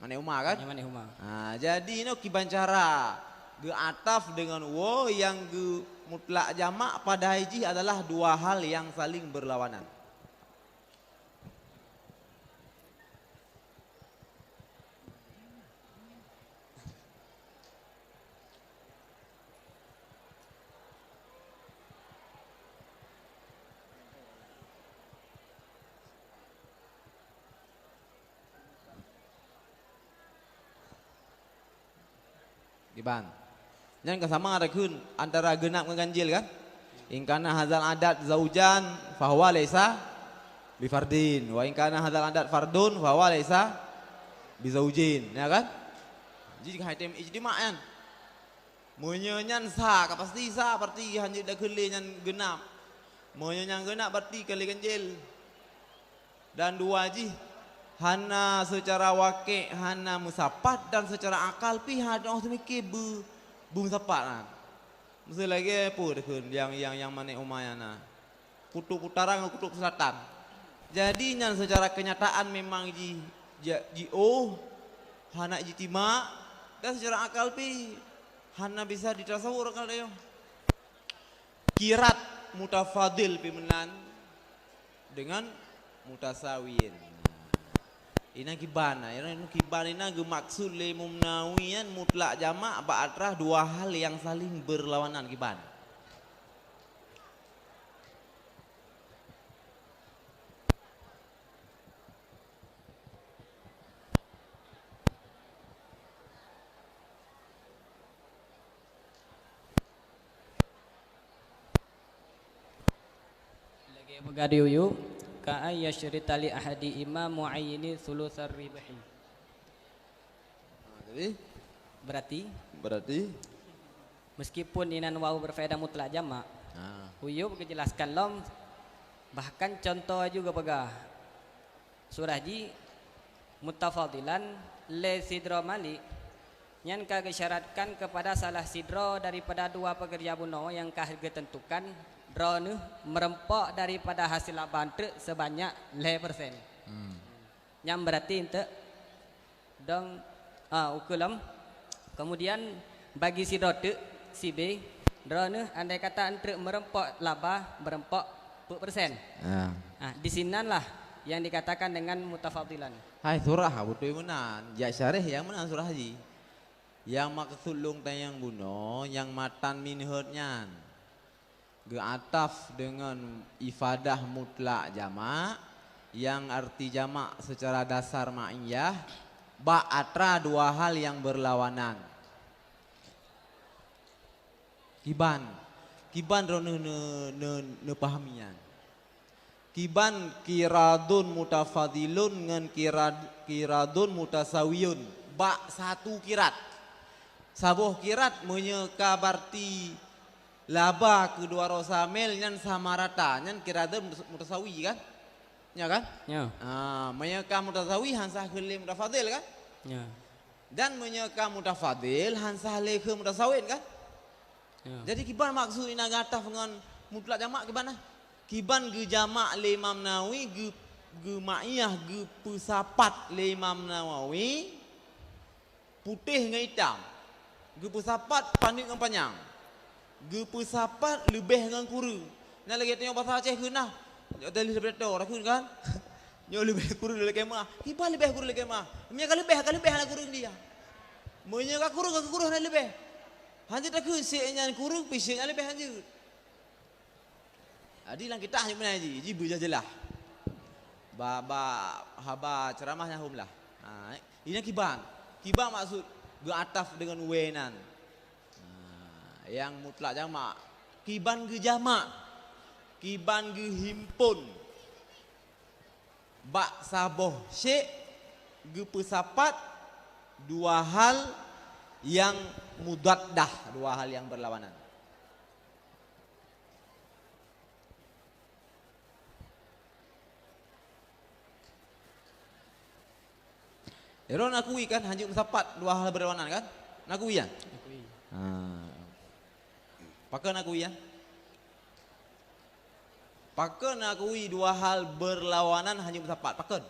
Mana umah kan? Yang mana huma? Nah, jadi ini kiban cara ge ataf dengan wo yang ge mutlak jamak pada haji adalah dua hal yang saling berlawanan. Giban. Yang kesama ada kun antara genap dengan ganjil kan? Ingkana hazal adat zaujan fahuwa laisa bifardin wa ingkana hazal adat fardun fahuwa laisa bizaujin, ya kan? Jadi haitem ijtima' kan. Menyenyan sah, pasti sah berarti hanya dah keli nyan genap. Menyenyan genap berarti kali ganjil. Dan dua ji hana secara wakil hana musapat dan secara akal pi hada orang semikir bung sapat lah. Mesti lagi apa dekun yang mana umayana. Kutub utara dengan kutub selatan. Jadi yang secara kenyataan memang ji hana ijtima dan secara akal pi hana bisa ditasawur kalau yo. Kirat mutafadil pi menan dengan mutasawiyin. Ina kibana, ina kibana ina gemaksud le mumnawiyan mutlak jamak ba'atrah dua hal yang saling berlawanan kiban. Lagi begadiuyu ka ayyashrita li ahadi imam muayyini sulusar ribahi. Jadi Berarti meskipun inan wau berfaedah mutlak jamak, Uyub kejelaskan lom bahkan contoh juga pegah surah ji mutafadilan le sidro malik yang kagak syaratkan kepada salah sidro daripada dua pekerja buno yang kagak tentukan drone merempok daripada hasil bantu sebanyak 5%. Yang berarti ente dong ukulam. Kemudian bagi si rote si B drone andai kata ente merempok laba berempok 10%. Di sinalah yang dikatakan dengan mutafadilan. Hai surah betul menan. Ya syarih yang mana surah haji. Yang maksud lung tayang buno yang matan minhutnya. Geataf dengan ifadah mutlak jamak yang arti jamak secara dasar ma'iyah ba'atra dua hal yang berlawanan. Kiban rono ne pahamian. Kiban kiradun mutafadilun dengan kiradun mutasawiyun. Satu kirat. Sabuh kirat menyeka berarti laba kedua rosamel nyan sama rata nyan kiradun mutasawi kan? Ya kan? Ya. Menyeka mutasawi hansah kelim mutafadil kan? Ya. Dan menyeka mutafadil hansah lekhe mutasawin kan? Ya. Jadi kiban maksud ina gataf dengan mutlak jamak kiban lah. Kiban ge jamak le Imam Nawawi ge ma'iyah ge pesapat le Imam Nawawi putih dengan hitam. Ge pesapat pandai dengan panjang. Ge pesapat lebih dengan kuru. Nah lagi tengok bahasa Aceh ke nah. Tadi sebetul rakun kan. Nyo lebih kuru le kemah. Kiban lebih kuru le kemah. Nya lebih lah kuru dia. Monya ka kuru na lebih. Hanjut aku sianya kurung pisnya lebih hanjut. Adi lang kita hanya mana ji berjajalah. Haba ceramahnya hum lah. Ini kibang. Kibang maksud ataf dengan wenan. Yang mutlak jamak. Kiban ge jamak. Kiban ge himpun. Bak saboh syek ge pesapat dua hal yang mudaddah, dua hal yang berlawanan. Eron akui kan hanjuk sapat dua hal berlawanan kan? Nakui ya? Nakui. Pakai nakui ya? Pakai nakui dua hal berlawanan hanjuk sapat. Pakai.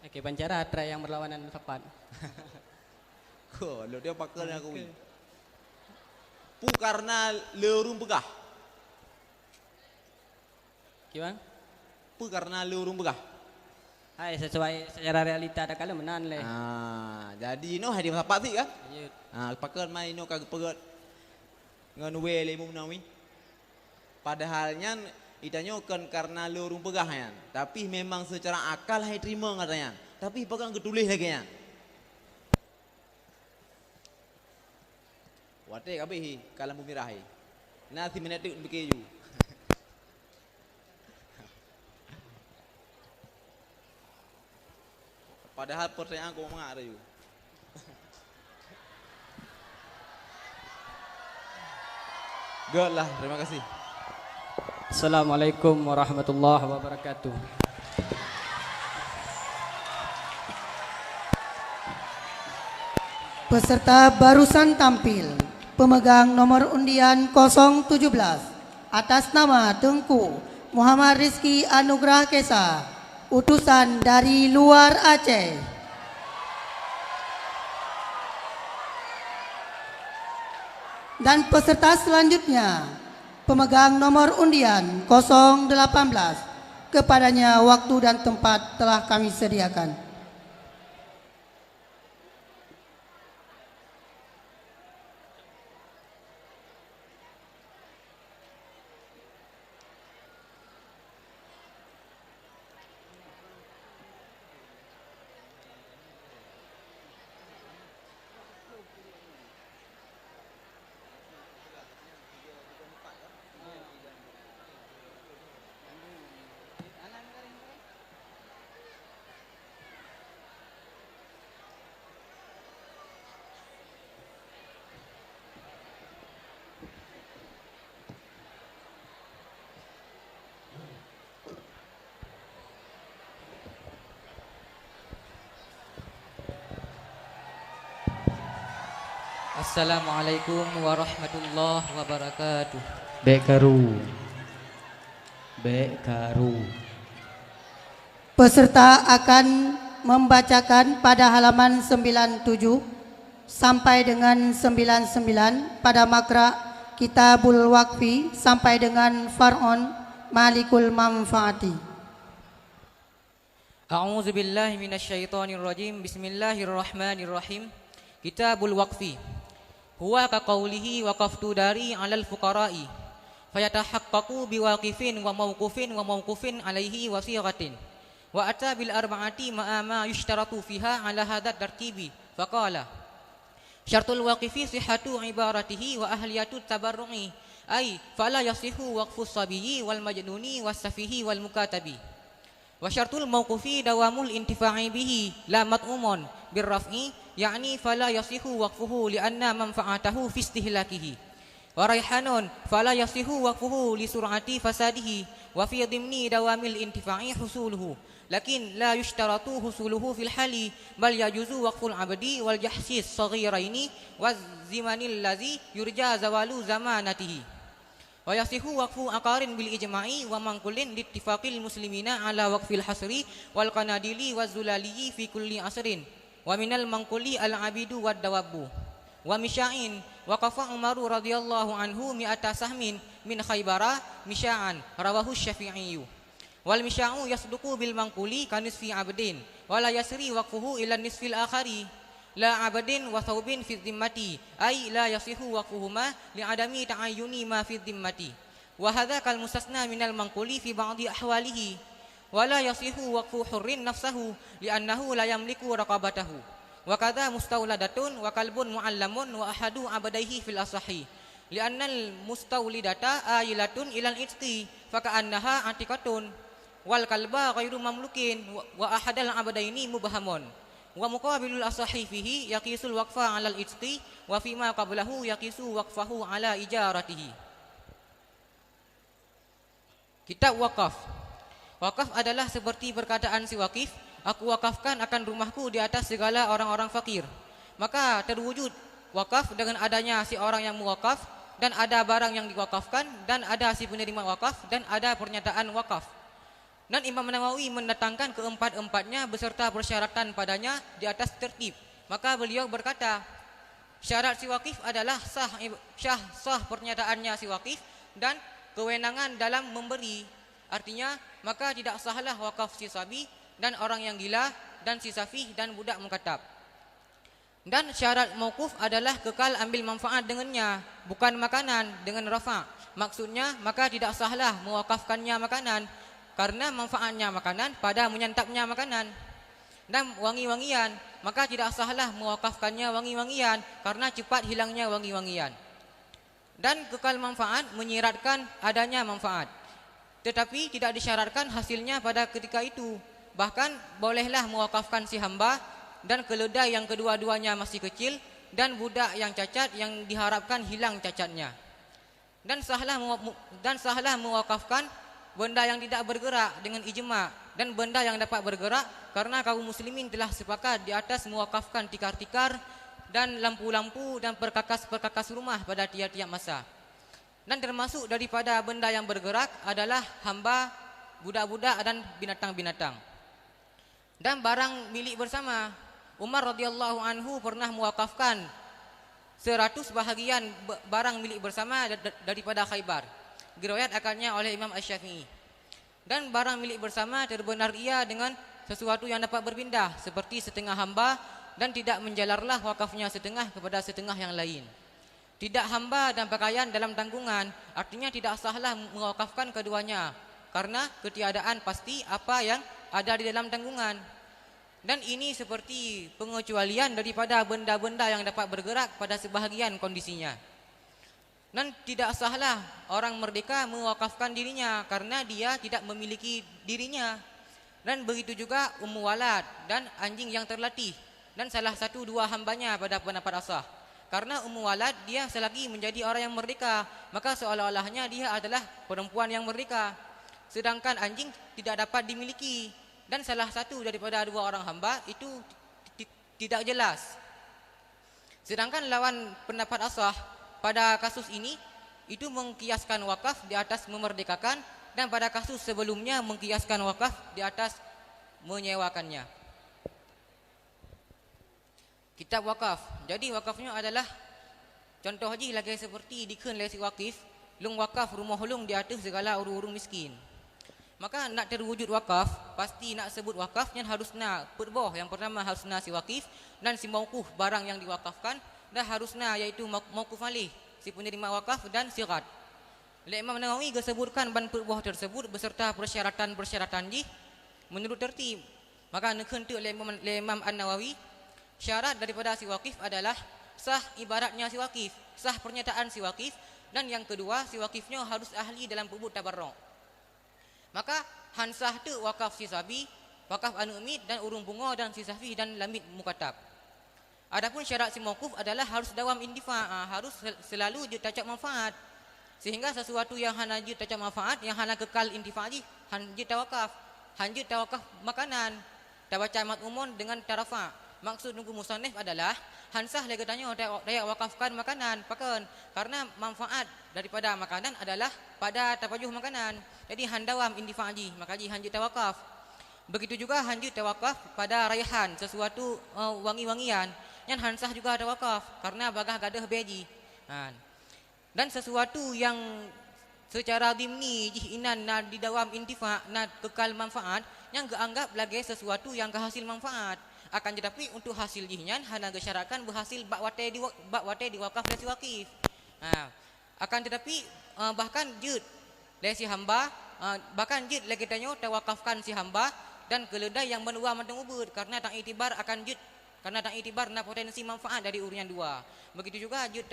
Oke, pancara atra yang berlawanan tepat. Kalau dia pakai nakui. Pu karena leurum pegah. Gimana? Pu karena leurum pegah. Hai, sesuai secara realita ada kala menan leh. Jadi no hadi sapat sih kan? Lanjut. Pakai main no kagak pegat. Ngan we lemu nawi. Padahalnya itanya kan karena leurum pegah ya. Tapi memang secara akal hai terima katanya. Tapi pegang ketulis lagi ya. Wate kabeh kalau mirah. Nasi menetik bekeju. Padahal pertanyaan aku ngomong ada juga. Good lah, terima kasih. Assalamualaikum warahmatullahi wabarakatuh. Peserta barusan tampil, pemegang nomor undian 017 atas nama Tengku Muhammad Rizki Anugrah Kesa, utusan dari luar Aceh. Dan peserta selanjutnya, pemegang nomor undian 018, kepadanya waktu dan tempat telah kami sediakan. Assalamualaikum warahmatullahi wabarakatuh. Bekaru. Peserta akan membacakan pada halaman 97 sampai dengan 99 pada makra Kitabul Waqfi sampai dengan Far'on Malikul Manfaati. A'udzu billahi minasyaitonir rajim. Bismillahirrahmanirrahim. Kitabul Waqfi. Huwa ka qawlihi waqaftu dari 'alal fuqara'i fayatahaqqaqu biwaqifin wa mawqufin alaihi wasiqatin wa ata bil arba'ati ma yushtaratu fiha 'ala hadha tartibi faqala syartul waqifi sihhatu ibaratihi wa ahliyatu tabarru'i ay fala yasihu waqfus sabiyyi wal majnuni was safihi wal mukatabi wa syartul mawqufi dawamul intifa'i bihi la mat'umun birraf'i yakni fala yasihu waqfuhu li'anna manfa'atahu fi istihlakihi wa raihanun fala yasihu waqfuhu li sur'ati fasadihi wa fi dhimni dawamil intifa'i husuluhu lakin la yushtaratu husuluhu fil hali bal yajuzu waqful abdi wal jahsis saghiraini waz zimanil ladzi yurja zawalu zamanatihi wa yasihu waqfu aqarin bil ijma'i wa manqulin littifaqil muslimina ala waqfil hasri wal qanadili waz zulali fi kulli asrin wa minal manquli al abidu wad dawabu wa misya'in wa qafa Umaru radhiyallahu anhu mi'ata sahmin min Khaybara misya'an rawahu Syafi'i wal misya'u yasduqu bil manquli kanisfi abdin wa la yasri waqfuhu ila nisfil akhari la abdin wa thawbin fi dhimmati ay la yasihu waqfuhuma li adami ta'ayyuni ma fi dhimmati wa hadza kal mustasna minal manquli fi ba'di ahwalihi wa la yasihu waqfu hurrin nafsahu li'annahu la yamliku raqabatahu wa kadza mustawladatun wa kalbun mu'allamun wa ahadu abadaihi fil asahi li'annal mustawlidata ayilatun ilal itqi faka'annaha atiqatun wal kalba ghairu mamlukin wa ahadal abadaini mubhamun wa muqabilul asahi fihi yaqisul waqfa 'alal itqi wa fima qablahu yaqisu waqfahu 'ala ijaratihi. Kitab wakaf. Wakaf adalah seperti perkataan si wakif, aku wakafkan akan rumahku di atas segala orang-orang fakir. Maka terwujud wakaf dengan adanya si orang yang muwakaf, dan ada barang yang diwakafkan, dan ada si penerima wakaf, dan ada pernyataan wakaf. Dan Imam Nawawi mendatangkan keempat-empatnya beserta persyaratan padanya di atas tertib. Maka beliau berkata, syarat si wakif adalah sah pernyataannya si wakif dan kewenangan dalam memberi. Artinya, maka tidak sahlah wakaf si sabi dan orang yang gila dan si safih dan budak mukatab. Dan syarat mauquf adalah kekal ambil manfaat dengannya, bukan makanan dengan rafa. Maksudnya, maka tidak sahlah mewakafkannya makanan karena manfaatnya makanan pada menyantapnya makanan. Dan wangi-wangian, maka tidak sahlah mewakafkannya wangi-wangian karena cepat hilangnya wangi-wangian. Dan kekal manfaat menyiratkan adanya manfaat, tetapi tidak disyaratkan hasilnya pada ketika itu. Bahkan bolehlah mewakafkan si hamba dan keledai yang kedua-duanya masih kecil dan budak yang cacat yang diharapkan hilang cacatnya. Dan sahlah mewakafkan benda yang tidak bergerak dengan ijma dan benda yang dapat bergerak karena kaum muslimin telah sepakat di atas mewakafkan tikar-tikar dan lampu-lampu dan perkakas-perkakas rumah pada tiap-tiap masa. Dan termasuk daripada benda yang bergerak adalah hamba, budak-budak dan binatang-binatang. Dan barang milik bersama, Umar radhiyallahu anhu pernah mewakafkan 100 bahagian barang milik bersama daripada Khaybar. Diriwayat akannya oleh Imam Asy-Syafi'i. Dan barang milik bersama terbenar ia dengan sesuatu yang dapat berpindah seperti setengah hamba dan tidak menjalarlah wakafnya setengah kepada setengah yang lain. Tidak hamba dan pakaian dalam tanggungan, artinya tidak sahlah mewakafkan keduanya karena ketiadaan pasti apa yang ada di dalam tanggungan. Dan ini seperti pengecualian daripada benda-benda yang dapat bergerak pada sebahagian kondisinya. Dan tidak sahlah orang merdeka mewakafkan dirinya karena dia tidak memiliki dirinya. Dan begitu juga ummu walad dan anjing yang terlatih dan salah satu dua hambanya pada pendapat asah. Karena ummu walad dia selagi menjadi orang yang merdeka, maka seolah-olahnya dia adalah perempuan yang merdeka. Sedangkan anjing tidak dapat dimiliki dan salah satu daripada dua orang hamba itu tidak jelas. Sedangkan lawan pendapat asah pada kasus ini itu mengkiaskan wakaf di atas memerdekakan dan pada kasus sebelumnya mengkiaskan wakaf di atas menyewakannya. Kitab wakaf. Jadi wakafnya adalah contoh haji lagi seperti dikeun lesi wakif, lung wakaf rumah hulung di atas segala urung-urung miskin. Maka nak terwujud wakaf, pasti nak sebut wakaf yang harusna perboh yang pertama harusna si wakif dan si mauquf barang yang diwakafkan dah harusna iaitu mauquf alih si penerima wakaf dan sirat. Imam Nawawi disebutkan ban perbuah tersebut beserta persyaratan-persyaratan ji menurut tertib. Maka nekeun tu Imam An-Nawawi syarat daripada si wakif adalah sah ibaratnya si wakif, sah pernyataan si wakif dan yang kedua si wakifnya harus ahli dalam pebut tabarruk. Maka hansah tu wakaf si sabi, wakaf anu umid dan urung bunga dan si safi dan lamid mukatab. Adapun syarat si mauquf adalah harus dawam indifa, harus selalu je tacak manfaat. Sehingga sesuatu yang hana je tacak manfaat, yang hana kekal intifa je, hanje tawakaf. Hanje tawakaf makanan, tabaca mat umum dengan tarafa. Maksud nunggu musannif adalah hansah lagi tanya daya wakafkan makanan, pakan. Karena manfaat daripada makanan adalah pada tapajuh makanan. Jadi handawam indifa je, maka je hanje tawakaf. Begitu juga hanje tawakaf pada raihan, sesuatu wangi-wangian. Yang hansah juga ada wakaf karena bagah gadah beji. Dan sesuatu yang secara dimni jihinan na didawam intifa na kekal manfaat yang geanggap lagi sesuatu yang kehasil manfaat. Akan tetapi untuk hasil jihnya hana gesyaratkan berhasil bak wate di wakaf dan si wakif. Akan tetapi bahkan je le si hamba bahkan jid le kita nyo tawakafkan si hamba dan keledai yang menua matang ubud karena tak itibar akan jid karena tak itibar na potensi manfaat dari urunan dua. Begitu juga jid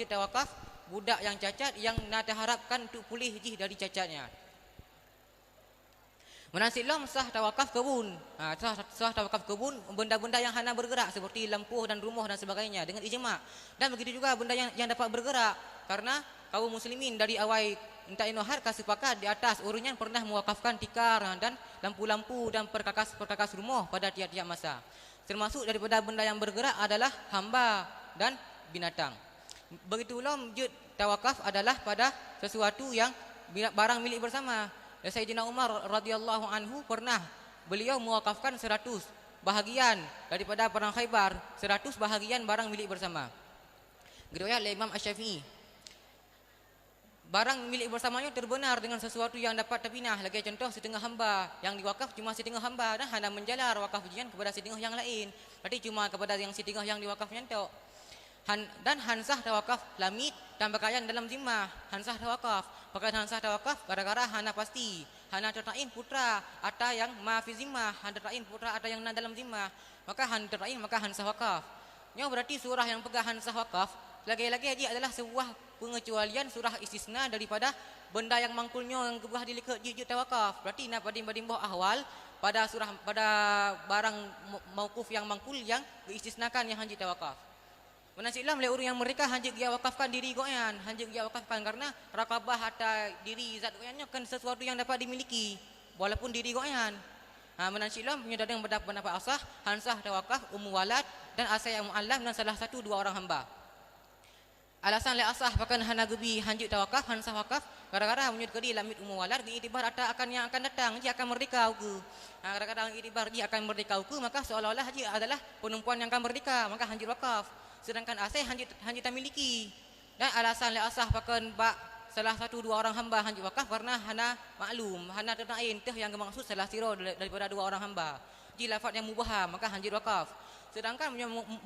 tawakaf budak yang cacat yang nak harapkan untuk pulih jih dari cacatnya. Menasiklah sah tawakaf kebun. Sah tawakaf kebun benda-benda yang hana bergerak seperti lampu dan rumah dan sebagainya dengan ijma'. Dan begitu juga benda yang dapat bergerak karena kaum muslimin dari awal entah inohar sepakat di atas urunyan pernah mewakafkan tikar dan lampu-lampu dan perkakas rumah pada tiap-tiap masa. Termasuk daripada benda yang bergerak adalah hamba dan binatang. Begitulah wujud tawakaf adalah pada sesuatu yang barang milik bersama. Sayyidina Umar radhiyallahu anhu pernah beliau mewakafkan 100 bahagian daripada perang Khaybar, 100 bahagian barang milik bersama. Diriwayatkan oleh Imam Asy-Syafi'i. Barang milik bersamanya terbenar dengan sesuatu yang dapat terpinah. Lagi contoh setengah hamba yang diwakaf cuma setengah hamba dan hanya menjalar wakaf ujian kepada setengah yang lain. Berarti cuma kepada yang setengah yang diwakafnya tok. Dan hansah tawakaf lamit dan pakaian dalam zimmah. Hansah tawakaf pakaian hansah tawakaf gara-gara hana pasti hana tertain putra atau yang maafi zimmah, hana tertain putra atau yang dalam zimmah, maka han tertain maka hansah wakaf. Nya berarti surah yang pegang hansah wakaf lagi-lagi dia adalah sebuah pengecualian surah istisna daripada benda yang mangkulnya yang kebuah dilihat jujur tawakaf. Berarti nak padim ahwal pada surah pada barang mauquf yang mangkul yang diistisnakan yang hanji tawakaf. Menasiklah oleh orang yang mereka hanjik dia wakafkan diri goyan, hanjik dia wakafkan karena rakabah atau diri zat goyannya kan sesuatu yang dapat dimiliki walaupun diri goyan. Menasiklah punya yang pendapat asah, hansah tawakaf, walad dan asah yang mu'allam dan salah satu dua orang hamba. Alasan le asah pakan hana gebi hanjik tawakaf, hansah wakaf gara-gara menyut kedi lamit walad diitibar atau akan yang akan datang dia akan merdeka uku. Gara-gara diitibar dia akan merdeka uku maka seolah-olah dia adalah penumpuan yang akan merdeka maka hanjik wakaf. Sedangkan asih hanjit tak miliki. Dan alasan le asah pakan bak salah satu dua orang hamba hanjit wakaf karena hana maklum, hana tertain teh yang bermaksud salah siro daripada dua orang hamba. Ji lafaz yang mubaham maka hanjit wakaf. Sedangkan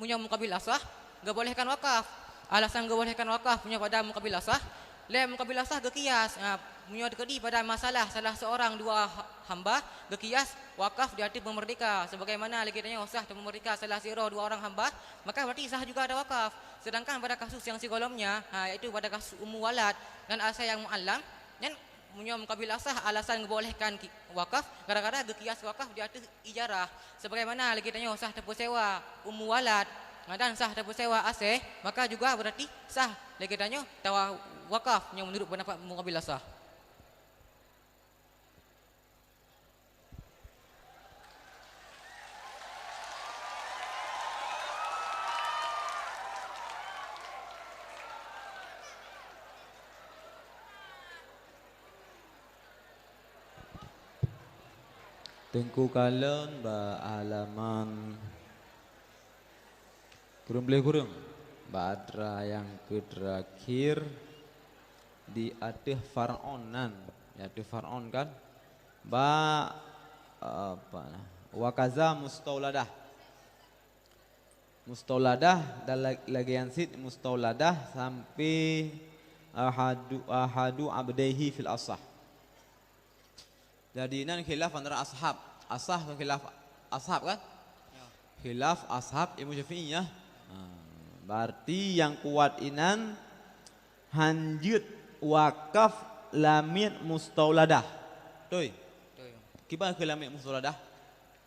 punya mukabil asah enggak bolehkan wakaf. Alasan enggak bolehkan wakaf punya pada mukabil asah, le mukabil asah gekias. Punya dekedi pada masalah salah seorang dua hamba gekias wakaf di hati pemerdeka sebagaimana lagi tanya sah pemerdeka salah siro dua orang hamba maka berarti sah juga ada wakaf. Sedangkan pada kasus yang sigolomnya iaitu pada kasus walad dan asah yang muallam dan punya mukabil asah alasan bolehkan wakaf gara-gara gekias wakaf di hati ijarah sebagaimana lagi tanya sah tersewa walad dan sah tersewa asih maka juga berarti sah lagi tanya tawa wakaf yang menurut pendapat mukabil asah. Tengku kalen ba halaman kurang badra yang terakhir di atih faraonan ya atih faraon kan ba apa wakaza mustauladah dan lagi yang sit mustauladah sampai ahadu abdehi fil asah. Jadi nan khilaf antara ashab, asah dan khilaf ashab kan? Khilaf ashab Imam Syafi'i ya. Berarti yang kuat inan hanjut wakaf lamit mustauladah. Tuh. Kibar ke lamit mustauladah?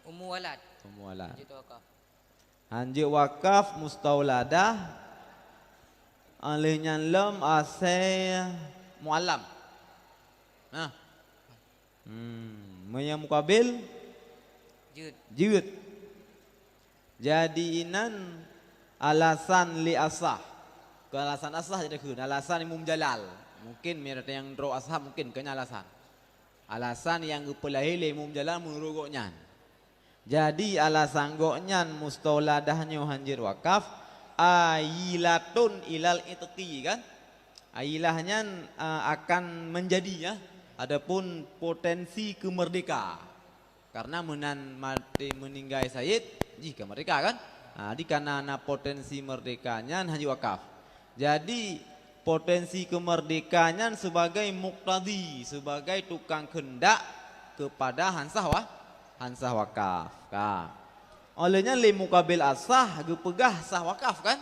Walad. Hanjut wakaf. Hanjut wakaf mustauladah alihnya lam asay muallam. Nah. Yang mukabil jud. Jadi inan alasan li asah. Ke alasan asah jadi kun alasan Imam Jalal. Mungkin mereka yang draw asah mungkin kena alasan. Alasan yang kepelahi li Imam Jalal menurut goknyan. Jadi alasan goknyan mustauladahnya hanjir wakaf ailatun ilal itqi kan? Ailahnya akan menjadi ya. Adapun potensi kemerdeka karena mati meninggal Sayyid jika merdeka kan di karena potensi merdekanya haji wakaf jadi potensi kemerdekaannya sebagai muqtadi, sebagai tukang kehendak kepada hansah wakaf. Olehnya li mukabil asah gepegah sah wakaf kan?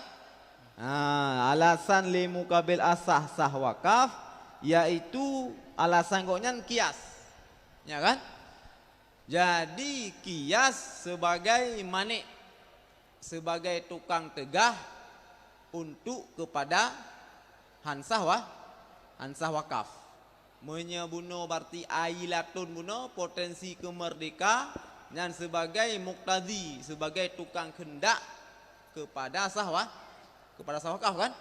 Alasan li mukabil asah sah wakaf yaitu alasan goknya kias. Ya kan? Jadi kias sebagai manik, sebagai tukang tegah untuk kepada hansah wakaf. Menyebuno berarti ailatun buno potensi kemerdeka dan sebagai muqtadi, sebagai tukang kehendak kepada sah wakaf kan?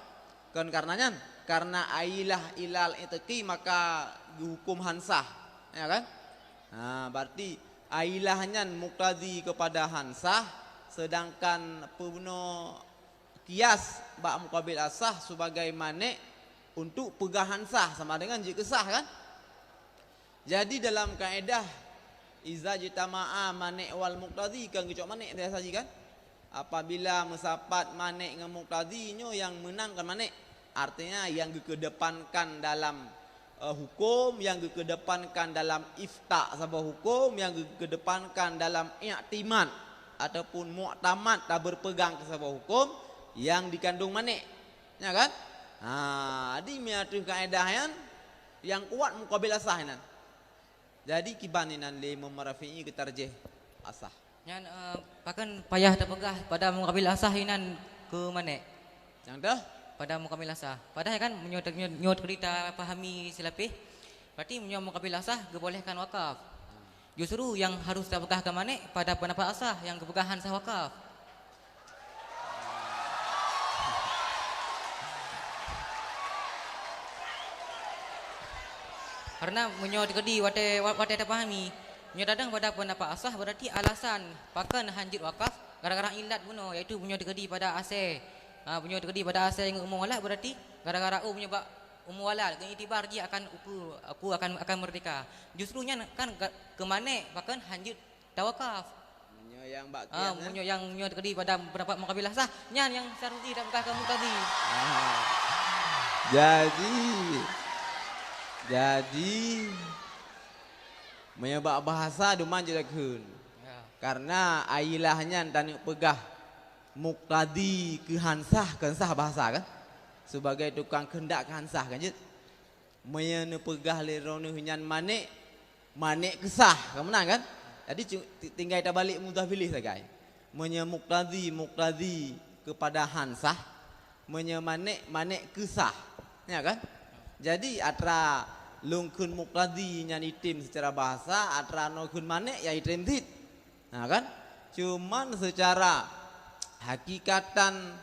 Kan karenanya karena ailah ilal itqi maka hukum hansah, ya kan? Berarti ailahnya muqtadi kepada hansah, sedangkan puno kias bak muqabil asah sebagai manik untuk pegahan sah sama dengan jika sah kan? Jadi dalam kaedah iza jitama'a manik wal muqtadi kan kecok manik biasa saja kan? Apabila mesapat manik dengan muqtadinya yang menang kan manik. Artinya yang dikedepankan dalam hukum, yang dikedepankan dalam ifta sebuah hukum, yang dikedepankan dalam i'timad ataupun mu'tamad tak berpegang ke sebuah hukum yang dikandung manik. Ya kan? Adi miatu kaedah yang kuat muqabil asah nan. Jadi kibaninan li memarafi'i ketarjih asah. Yang pakan payah terpegah pada muqabil asah inan ke manik. Yang dah Pada muqabil asah. Padahal kan nyot kita pahami silapih. Berarti muqabil asah gebolehkan wakaf. Justru yang harus terpegah ke manik pada pendapat asah yang kepegahan sah wakaf. Karena menyot kedi wate terpahami. Menyot dadang pada pendapat asah berarti alasan pakan hanjit wakaf gara-gara ilat buno iaitu menyot kedi pada ase. Menyot kedi pada ase yang umum walad berarti gara-gara menyebab umum walad dengan itibar dia akan aku akan merdeka. Justrunya kan ke mana pakan hanjit tawakaf. Yang bak yang menyot kedi pada pendapat muqabil asah nyan yang seharusnya tidak bekah kamu tadi. Jadi menyebab bahasa duman jelekun. Karena ailahnya dan pegah muqtadi ke hansah bahasa kan? Sebagai tukang kehendak ke hansah kan? Menyene pegah lerone hunyan manik kesah kemenang kan? Jadi tinggal kita balik mudah pilih saja. Menye muqtadi kepada hansah, menye manik kesah. Ya kan? Jadi atra lungkun muqtadi nyan itim secara bahasa, atra nokun manik ya itim tit. Nah kan? Cuman secara hakikatan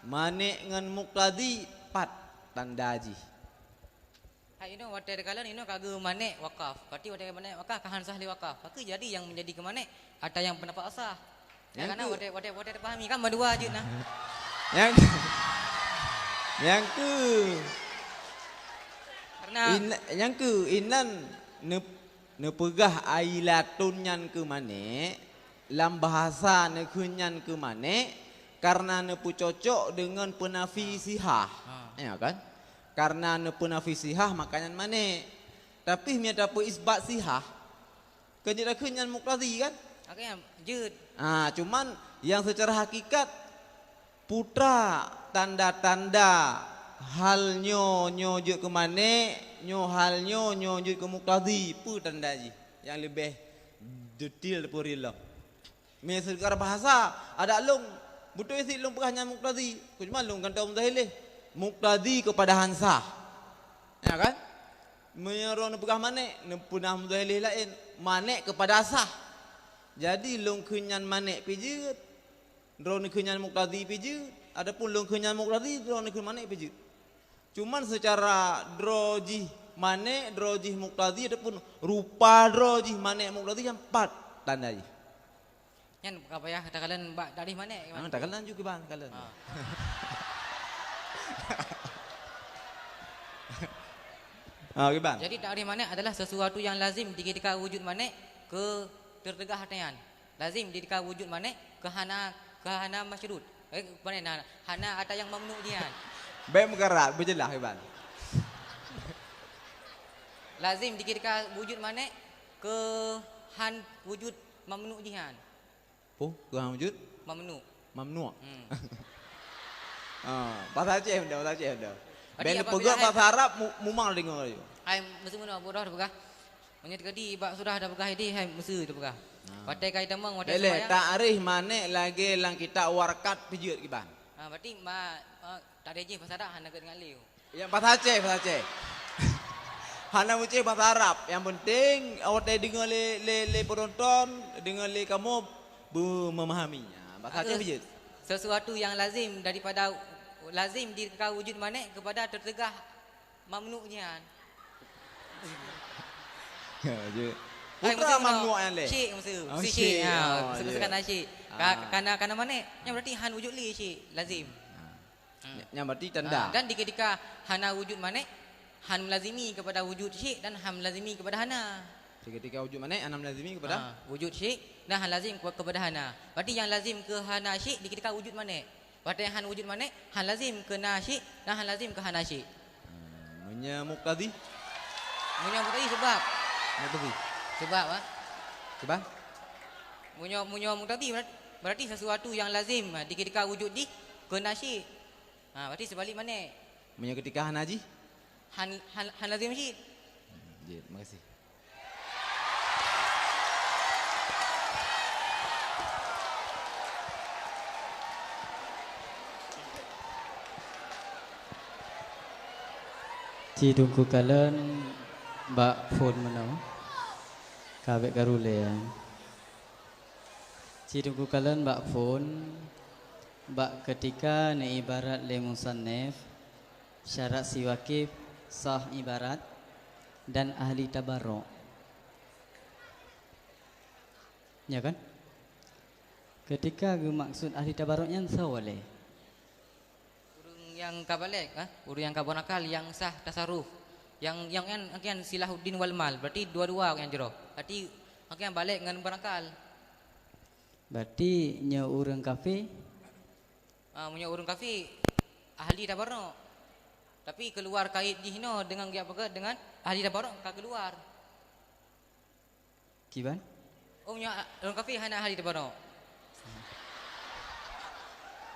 manik ngan muqtadi pat tandaji. Ini wate dekalan ini kagak manik wakaf. Berarti wate manik wakaf kahan sahli wakaf. Maka jadi yang menjadi ke manik ada yang pendapat asah. Ya karena wate terpahami kan berdua aja nah. Yang ke karena yang ke inan nepegah ailatun nyan ke manik lam bahasa nekunyan ke manik karena nepu cocok dengan penafi sihah. Ya kan? Karena nepunafi sihah makanya manik. Tapi miada pu isbat sihah. Kenyan muqtadi kan? Akhirnya jud. Cuman yang secara hakikat putra tanda-tanda hal nyo juk ke manik, hal nyo juk ke muqtadi pu tanda ji yang lebih detail purila. Misalkan bahasa ada lung butuh isi lung pegahnya muqtadi. Cuma lung kan tahu mudahilih. Muqtadi kepada hansah. Ya kan? Menyeron pegah manik, punah mudahilih lain, manik kepada asah. Jadi lung kenyan manik pijut, drone kenyan muqtadi pijut, adapun lung kenyan muqtadi drone kenyan manik pijut. Cuman secara drojih manik, drojih muqtadi adapun rupa drojih manik muqtadi yang empat tandai. Yan apa ya katakan mbak dari mana? Katakan juga bang kalian. Okay, bang. Jadi dari mana adalah sesuatu yang lazim dikira wujud manik ke tertegah hatian. Lazim dikira wujud manik ke hana masyrut. Hana ada yang mamnu dia. Baik bergerak berjelas bang. lazim dikira wujud mana ke han wujud mamnu jihan. Oh, Tuhan wujud Mamnu. mamnu. Hmm. Bahasa Aceh dah, bahasa Aceh dah. Berarti Ben apabila pegang bahasa Arab mumang dengar ayo. Hai mesti mana bodoh dah pegah. Menyet kadi bak sudah dah pegah ini hai mesti dah pegah. Patai kai tamang wadah Lele sembahyang. ta'rif mana lagi lang kita warkat pijut kiban. Berarti tak ada je pasal dah hana dengan liu. Yang bahasa Aceh, bahasa Aceh. Hana ucap bahasa Arab. Yang penting awak dengar le penonton, dengar le kamu memahaminya. Bahasa Aceh pijut. Sesuatu yang lazim daripada lazim dikira wujud mana kepada tertegah mamnu'nya. Putra mamnu yang le. Syekh mesti. Oh, Si syekh. syekh. Oh, Sebutkan ya. syekh. Karena mana? Yang berarti han wujud li syekh lazim. Yang berarti tanda. Dan ketika hana wujud mana han melazimi kepada wujud syekh dan han melazimi kepada hana. Ketika wujud mana anam lazimi kepada Wujud syekh dan han lazim kepada hana. Berarti yang lazim ke hana syekh dikira wujud mana? Berarti han wujud mana? Han lazim ke na syekh dan han lazim ke hana syekh. menyamuk tadi. Menyambut tadi sebab Tadi. sebab Coba. menyambut tadi berarti sesuatu yang lazim dikira wujud di ke na syekh. Berarti sebalik mana? Ketika haji. Han lazim syekh. Ya, terima kasih. Ci tunggu kalian bak phone mana? Kabek karule ya. Ci tunggu kalian bak phone bak ketika ne ibarat le musannif syarat si wakif sah ibarat dan ahli tabarruk. Ya kan? Ketika maksud ahli tabarruknya sawale. Yang kabalik, urus yang kabonakal, yang sah tasarruf, yang akan silahuddin wal mal, berarti dua-dua yang jero. Berarti akan balik dengan berakal. Berarti nya urang kafe Punya urang kafi ahli tabarruk. Tapi keluar kait dihino dengan dia apa dengan ahli tabarruk ka keluar. kiban? Punya urang kafi hana ahli tabarruk.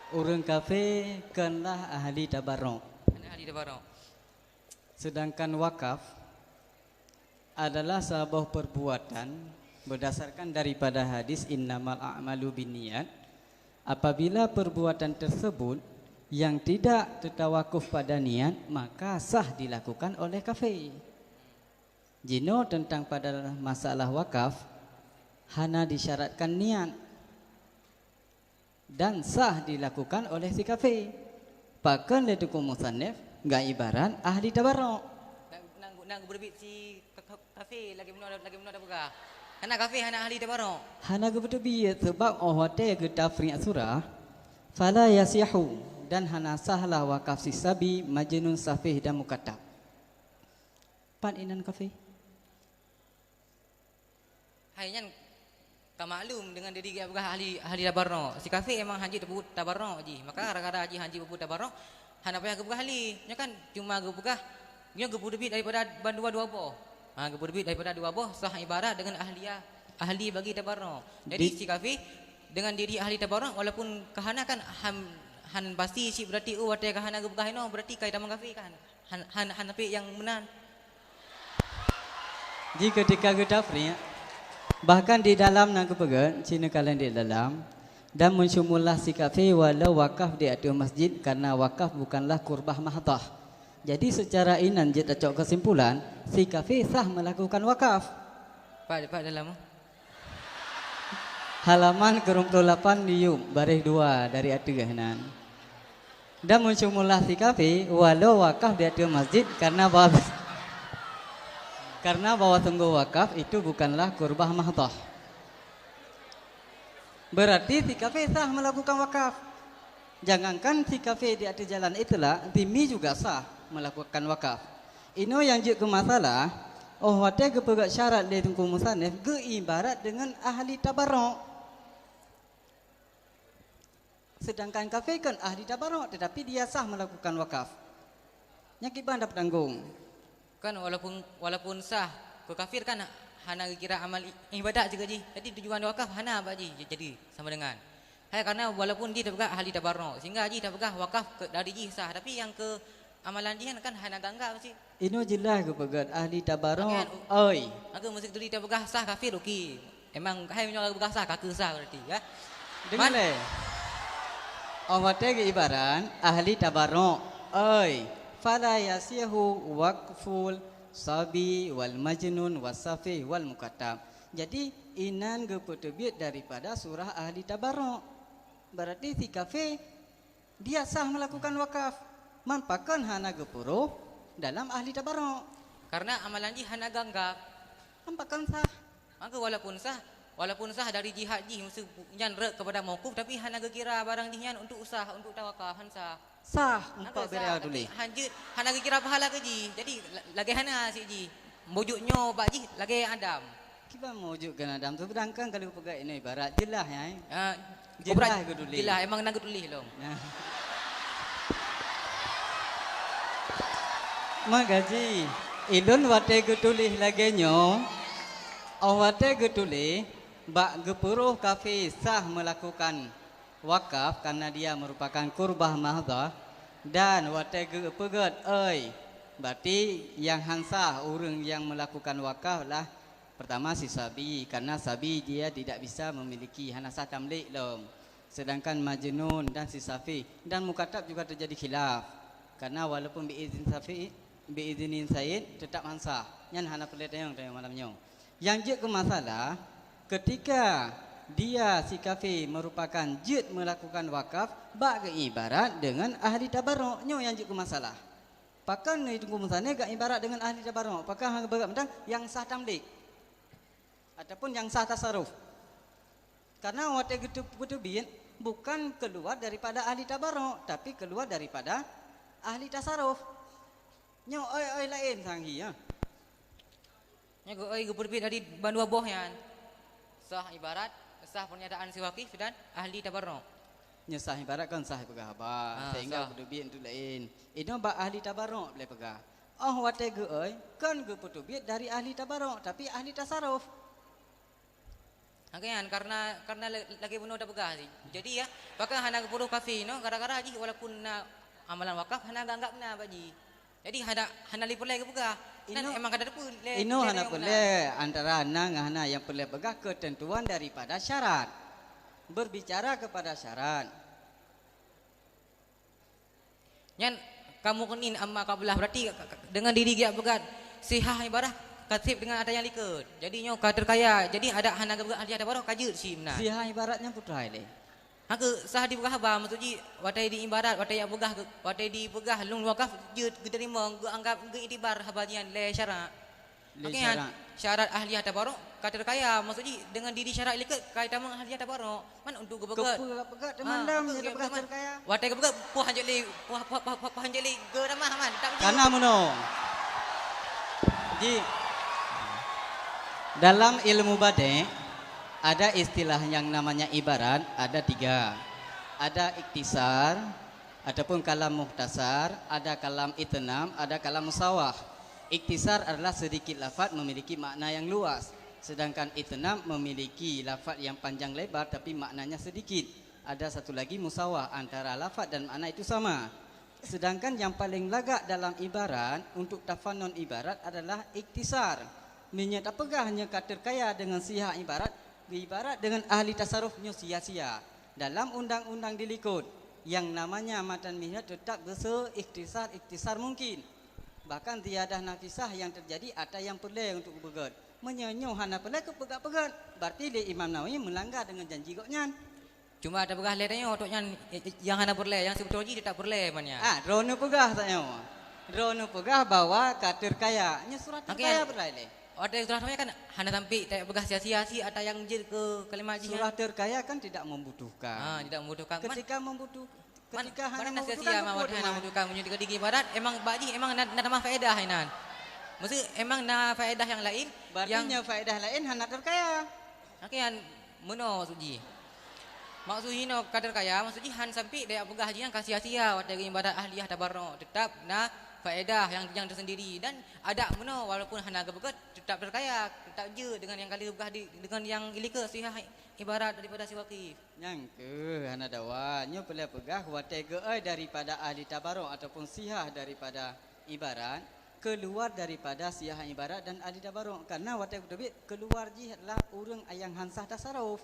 Urang kafe kanlah ahli tabarruk. Hana ahli tabarruk. Sedangkan wakaf adalah sebuah perbuatan berdasarkan daripada hadis innamal a'malu binniyat. Apabila perbuatan tersebut yang tidak tertawakuf pada niat, maka sah dilakukan oleh kafe. Jino tentang pada masalah wakaf hana disyaratkan niat dan sah dilakukan oleh si kafe. Pakan letukum musannif enggak ibarat ahli tabarruk. Nak berbit si kafe lagi benar dah pegah. Hana kafe hana ahli tabarruk. Hana kebetubi sebab hotel ke tafri' surah fala yasihu dan hana sahlah wakaf si sabi majnun safih dan mukatab. Pan inan kafe. Hanya tak maklum dengan diri dia pegah ahli tabarruk. Si kafe memang haji terbut tabarruk je. Maka kadang-kadang haji terbut tabarruk hana payah gepegah ahli. Nya kan cuma gepegah nya gepu debit daripada bandua dua boh. Gepu debit daripada dua boh sah ibarat dengan ahli bagi tabarruk. Jadi si kafe dengan diri ahli tabarruk walaupun kahana kan han pasti si berarti watai kahana gepegah ino berarti kai tamang kafe kan. Han tapi yang menan. Jika ketika ke tafri' bahkan di dalam nak kepegat Cina kalian di dalam dan mensyumullah si kafe walau wakaf di atas masjid karena wakaf bukanlah kurbah mahdah. Jadi secara inan kita cok kesimpulan si kafe sah melakukan wakaf. Pak dalam Halaman ke-28 liuk baris 2 dari ateganan. Dan mensyumullah si kafe walau wakaf di atas masjid karena bahwa sungguh wakaf itu bukanlah kurbah mahdah. Berarti si kafe sah melakukan wakaf. Jangankan si kafe di atas jalan itulah, timi juga sah melakukan wakaf. Ino yang je ke masalah, hotel kepegat syarat dia tunggu musannif ke ibarat dengan ahli tabarruk. Sedangkan kafe kan ahli tabarruk tetapi dia sah melakukan wakaf. Nya kiban dapat tanggung. Kan walaupun sah ke kafir kan hana kira amal ibadat juga ji. Jadi tujuan wakaf hana apa ji? Jadi sama dengan. Hai karena walaupun dia tak pegang ahli tabarruk sehingga ji tak pegang wakaf dari ji sah tapi yang ke amalan ji kan hana gangga mesti. Ino jelas ke pegat ahli tabarruk. Kan, Oi. Aku mesti tuli tak pegang sah kafir okey. Emang hai menyoal pegang sah kaki sah berarti ya. Dengar le. Awak ke ibaran ahli tabarruk. Oi. Fala yasihu waqful sabi wal majnun wasafi wal mukatab. Jadi inan gepeterbit daripada surah ahli tabarruk. Berarti si kafir dia sah melakukan wakaf. Manpakan hana gepuruh dalam ahli tabarruk. Karena amalan ji hana gangga. Manpakan sah. Maka walaupun sah dari jihad ji mesti nyan rek kepada mauquf tapi hana kira barang ji nyan untuk usah untuk tawakal han sah. Sah empat berea dulu. Hanjut hana kira pahala ke ji. Jadi lagi hana si ji. Mujuknya pak ji lagi Adam. Kita mewujudkan Adam tu berangkang kalau pegang ini ibarat jelas ya. Jelas ke dulu. Jelas emang nak tulis long. Magaji ilun wate getulis lagi nyo. Awate getulis bak gepuruh kafir sah melakukan wakaf karena dia merupakan kurbah mahdzah dan wate gepegat berarti yang hansah orang yang melakukan wakaf lah pertama si sabi karena sabi dia tidak bisa memiliki hanasah tamlik long. Sedangkan majnun dan si safi dan mukatab juga terjadi khilaf karena walaupun biizin safi biizinin Said tetap hansah nyan hana pelet yang malamnya. Yang je ke masalah ketika dia si kafir merupakan jid melakukan wakaf bak ke ibarat dengan ahli tabarruk nyo yang je ke masalah. Pakan ni tunggu musane ke ibarat dengan ahli tabarruk. Pakan hang berat mentang yang sah tamlik ataupun yang sah tasarruf. Karena wate getubin bukan keluar daripada ahli tabarruk tapi keluar daripada ahli tasarruf. Nyo oi lain sanghi ya. Nya oi berbeda dari bandua boh yan. Sah ibarat sah pernyataan si wakif dan ahli tabarruk. Nyesah ibarat kan sah pegah apa sehingga berdubit itu lain. Ini bak ahli tabarruk boleh pegah. Oh wate ge oi kan ge berdubit dari ahli tabarruk tapi ahli tasarruf. Hakian karena lagi bunuh dah pegah sih. Jadi ya bahkan hana kepuruh kafi no gara-gara ji walaupun na amalan wakaf hana ganggap na baji. Jadi hana lipulai ke pegah. Ino emang kada pun le. Ino hana boleh antara hana yang boleh pegah ketentuan daripada syarat. Berbicara kepada syarat. Nyan kamu kenin amma kabelah berarti dengan diri dia pegat sihah ibarat katib dengan ada yang likut. Jadi nyo kader kaya. Jadi ada hana kepegat ahli ada baru kajut sih benar. Sihah ibaratnya putra ile. Hake sah di pegah ba maksud ji watai di ibarat watai yang pegah watai di pegah lung wakaf jut diterima anggap ge itibar habadian le syarat. Hakian syarat ahli ada baru kader kaya maksud ji dengan diri syarat likut kaitan meng ahli ada baru. Man untuk kepegat. Kepegat demandam jadi pegah terkaya. Watai kepegat puah hanjeli puah hanjeli ge ramah man. Karena mono. Ji dalam ilmu bade ada istilah yang namanya ibarat, ada 3. Ada iktisar, ataupun kalam muhtasar, ada kalam itnam, ada kalam musawah. Iktisar adalah sedikit lafaz memiliki makna yang luas. Sedangkan itnam memiliki lafaz yang panjang lebar tapi maknanya sedikit. Ada satu lagi musawah, antara lafaz dan makna itu sama. Sedangkan yang paling lagak dalam ibarat untuk tafanun ibarat adalah iktisar. Menyata pegahnya kader kaya dengan sihah ibarat dengan ahli tasarrufnya sia-sia. Dalam undang-undang dilikut yang namanya matan mihnat tetap ikhtisar mungkin. Bahkan tiada nafisah yang terjadi ada yang perlu untuk pegat. Menyenyo hana perlu ke pegat-pegat. Berarti di Imam Nawawi melanggar dengan janji goknya. Cuma ada pegah ledanya otoknya yang hana perlu yang sebetulnya tidak perlu banyak. Drone pegah saya. Drone pegah bahwa kader kaya. Nya surat kaya perlu. Ada surat terkaya kan hana sampai tak pegah sia-sia si ada yang jir ke kalimat jinya. Surat terkaya kan tidak membutuhkan. Tidak membutuhkan. Ketika hana sia-sia mawat hana membutuhkan menyudik digi barat emang baji emang nak tambah faedah inan. Mesti emang na faedah yang lain yang faedah lain hana terkaya. Hakian mono suji. Maksud hino kader kaya maksud han sampai dia pegah jinya ka sia-sia wat dari ibadat ahliyah tabarruk tetap na faedah yang tersendiri dan adab mana walaupun hendak berkat tetap berkaya tetap je dengan yang kali berkah dengan yang ilika sihah ibarat daripada si waqif. Yang ke hana dawa nyo boleh pegah watega daripada ahli tabarok ataupun sihah daripada ibarat keluar daripada sihah ibarat dan ahli tabarok karena watega tebik keluar ji adalah urang ayang hansah tasaruf.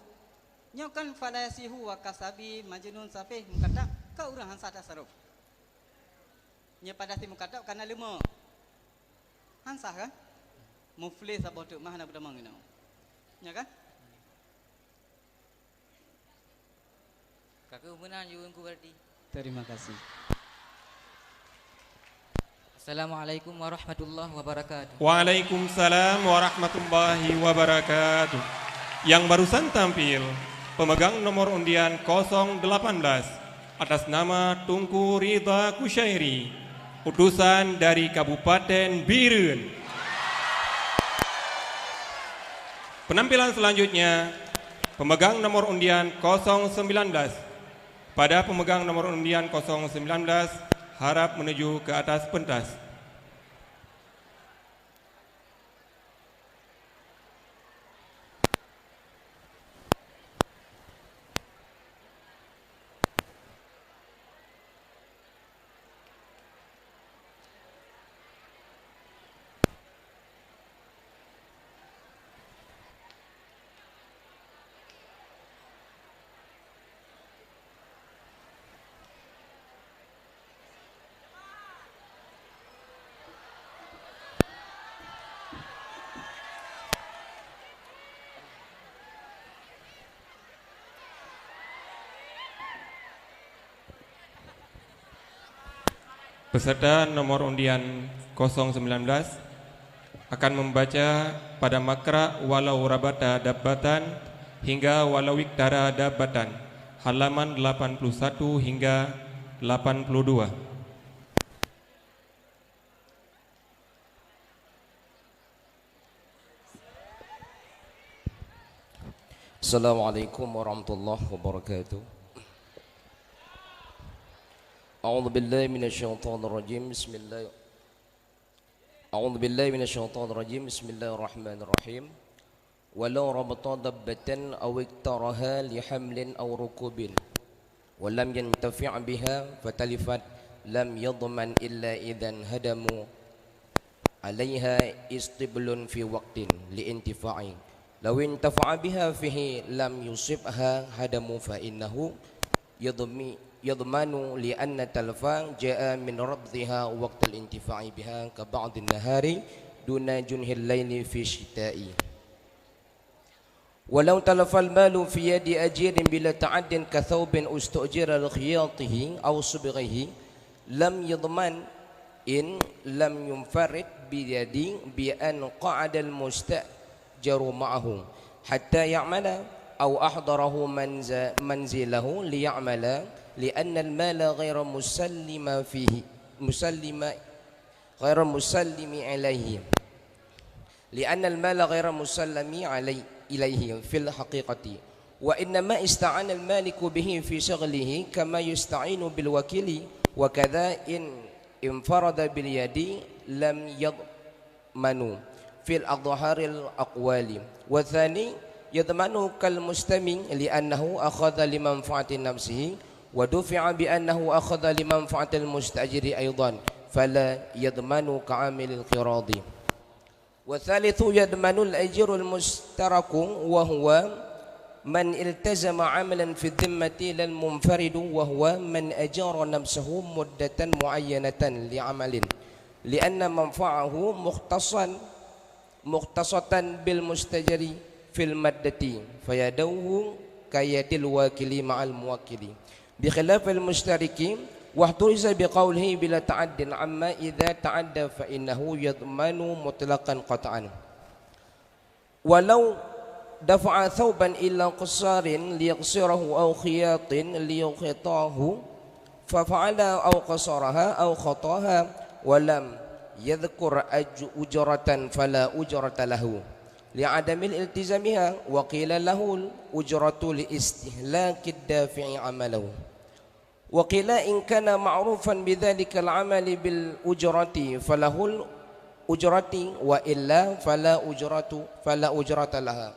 Nyo kan falasihu wa kasabi majnun safih mukata ka urang hansah tasaruf. Nya pada si mukata karena lima hansah kan muflis abah tu mah na berdamang ngau. Nya kan? Kakak benar juga ku berarti. Terima kasih. Assalamualaikum warahmatullahi wabarakatuh. Waalaikumsalam warahmatullahi wabarakatuh. Yang barusan tampil pemegang nomor undian 018 atas nama Tunku Ridha Kusyairi, utusan dari Kabupaten Biren. Penampilan selanjutnya pemegang nomor undian 019. Pada pemegang nomor undian 019 harap menuju ke atas pentas. Peserta nomor undian 019 akan membaca pada makra walau rabata dabbatan hingga walau iktara dabbatan halaman 81 hingga 82. Assalamualaikum warahmatullahi wabarakatuh. أعوذ بالله من الشيطان الرجيم بسم الله بسم الله الرحمن الرحيم ولو ربط دبة أو اكترها لحمل أو ركوب ولم ينتفع بها فتلفت لم يضمن إلا إذا هدموا عليها استبل في وقت لانتفاع لو انتفع بها فيه لم يصبها هدموا فإنه يضمن لأن التلفا جاء من ربضها وقت الانتفاع بها كبعض النهار دون جنه الليل في الشتاء ولو تلف المال في يد أجير بلا تعد كثوب استؤجر لخياطه أو صبغه لم يضمن إن لم ينفرد بيدي بأن قعد المستأجر معه حتى يعمل أو أحضره منزله ليعمل لأن المال غير مسلم عليه لأن المال غير مسلم إليه في الحقيقة وإنما استعان المالك به في شغله كما يستعين بالوكيل وكذا إن انفرد باليد لم يضمن في الأظهار الأقوال والثاني يضمن كالمستمع لأنه أخذ لمنفعة نفسه ودفع بأنه أخذ لمنفعة المستأجر أيضا فلا يضمن كعامل القراض والثالث يضمن الأجر المشترك وهو من التزم عملا في الذمة للمنفرد وهو من أجار نفسه مدة معينة لعمل لأن منفعه مختصة بالمستأجر في المادة فيدوه كيد الواكل مع الموكل بخلاف المشترك واحترز بقوله بلا تعد عما إذا تعدى فإنه يضمن مطلقا قطعا ولو دفع ثوبا إلى قصار ليقصره أو خياط ليخيطاه ففعل أو قصرها أو خطاها ولم يذكر أجرة فلا أجرة له لعدم الالتزامها وقيل له الأجرة لاستهلاك الدافع عمله وقيل إن كان معروفا بذلك العمل بالأجرة فله الأجرة وإلا فلا أجرة لها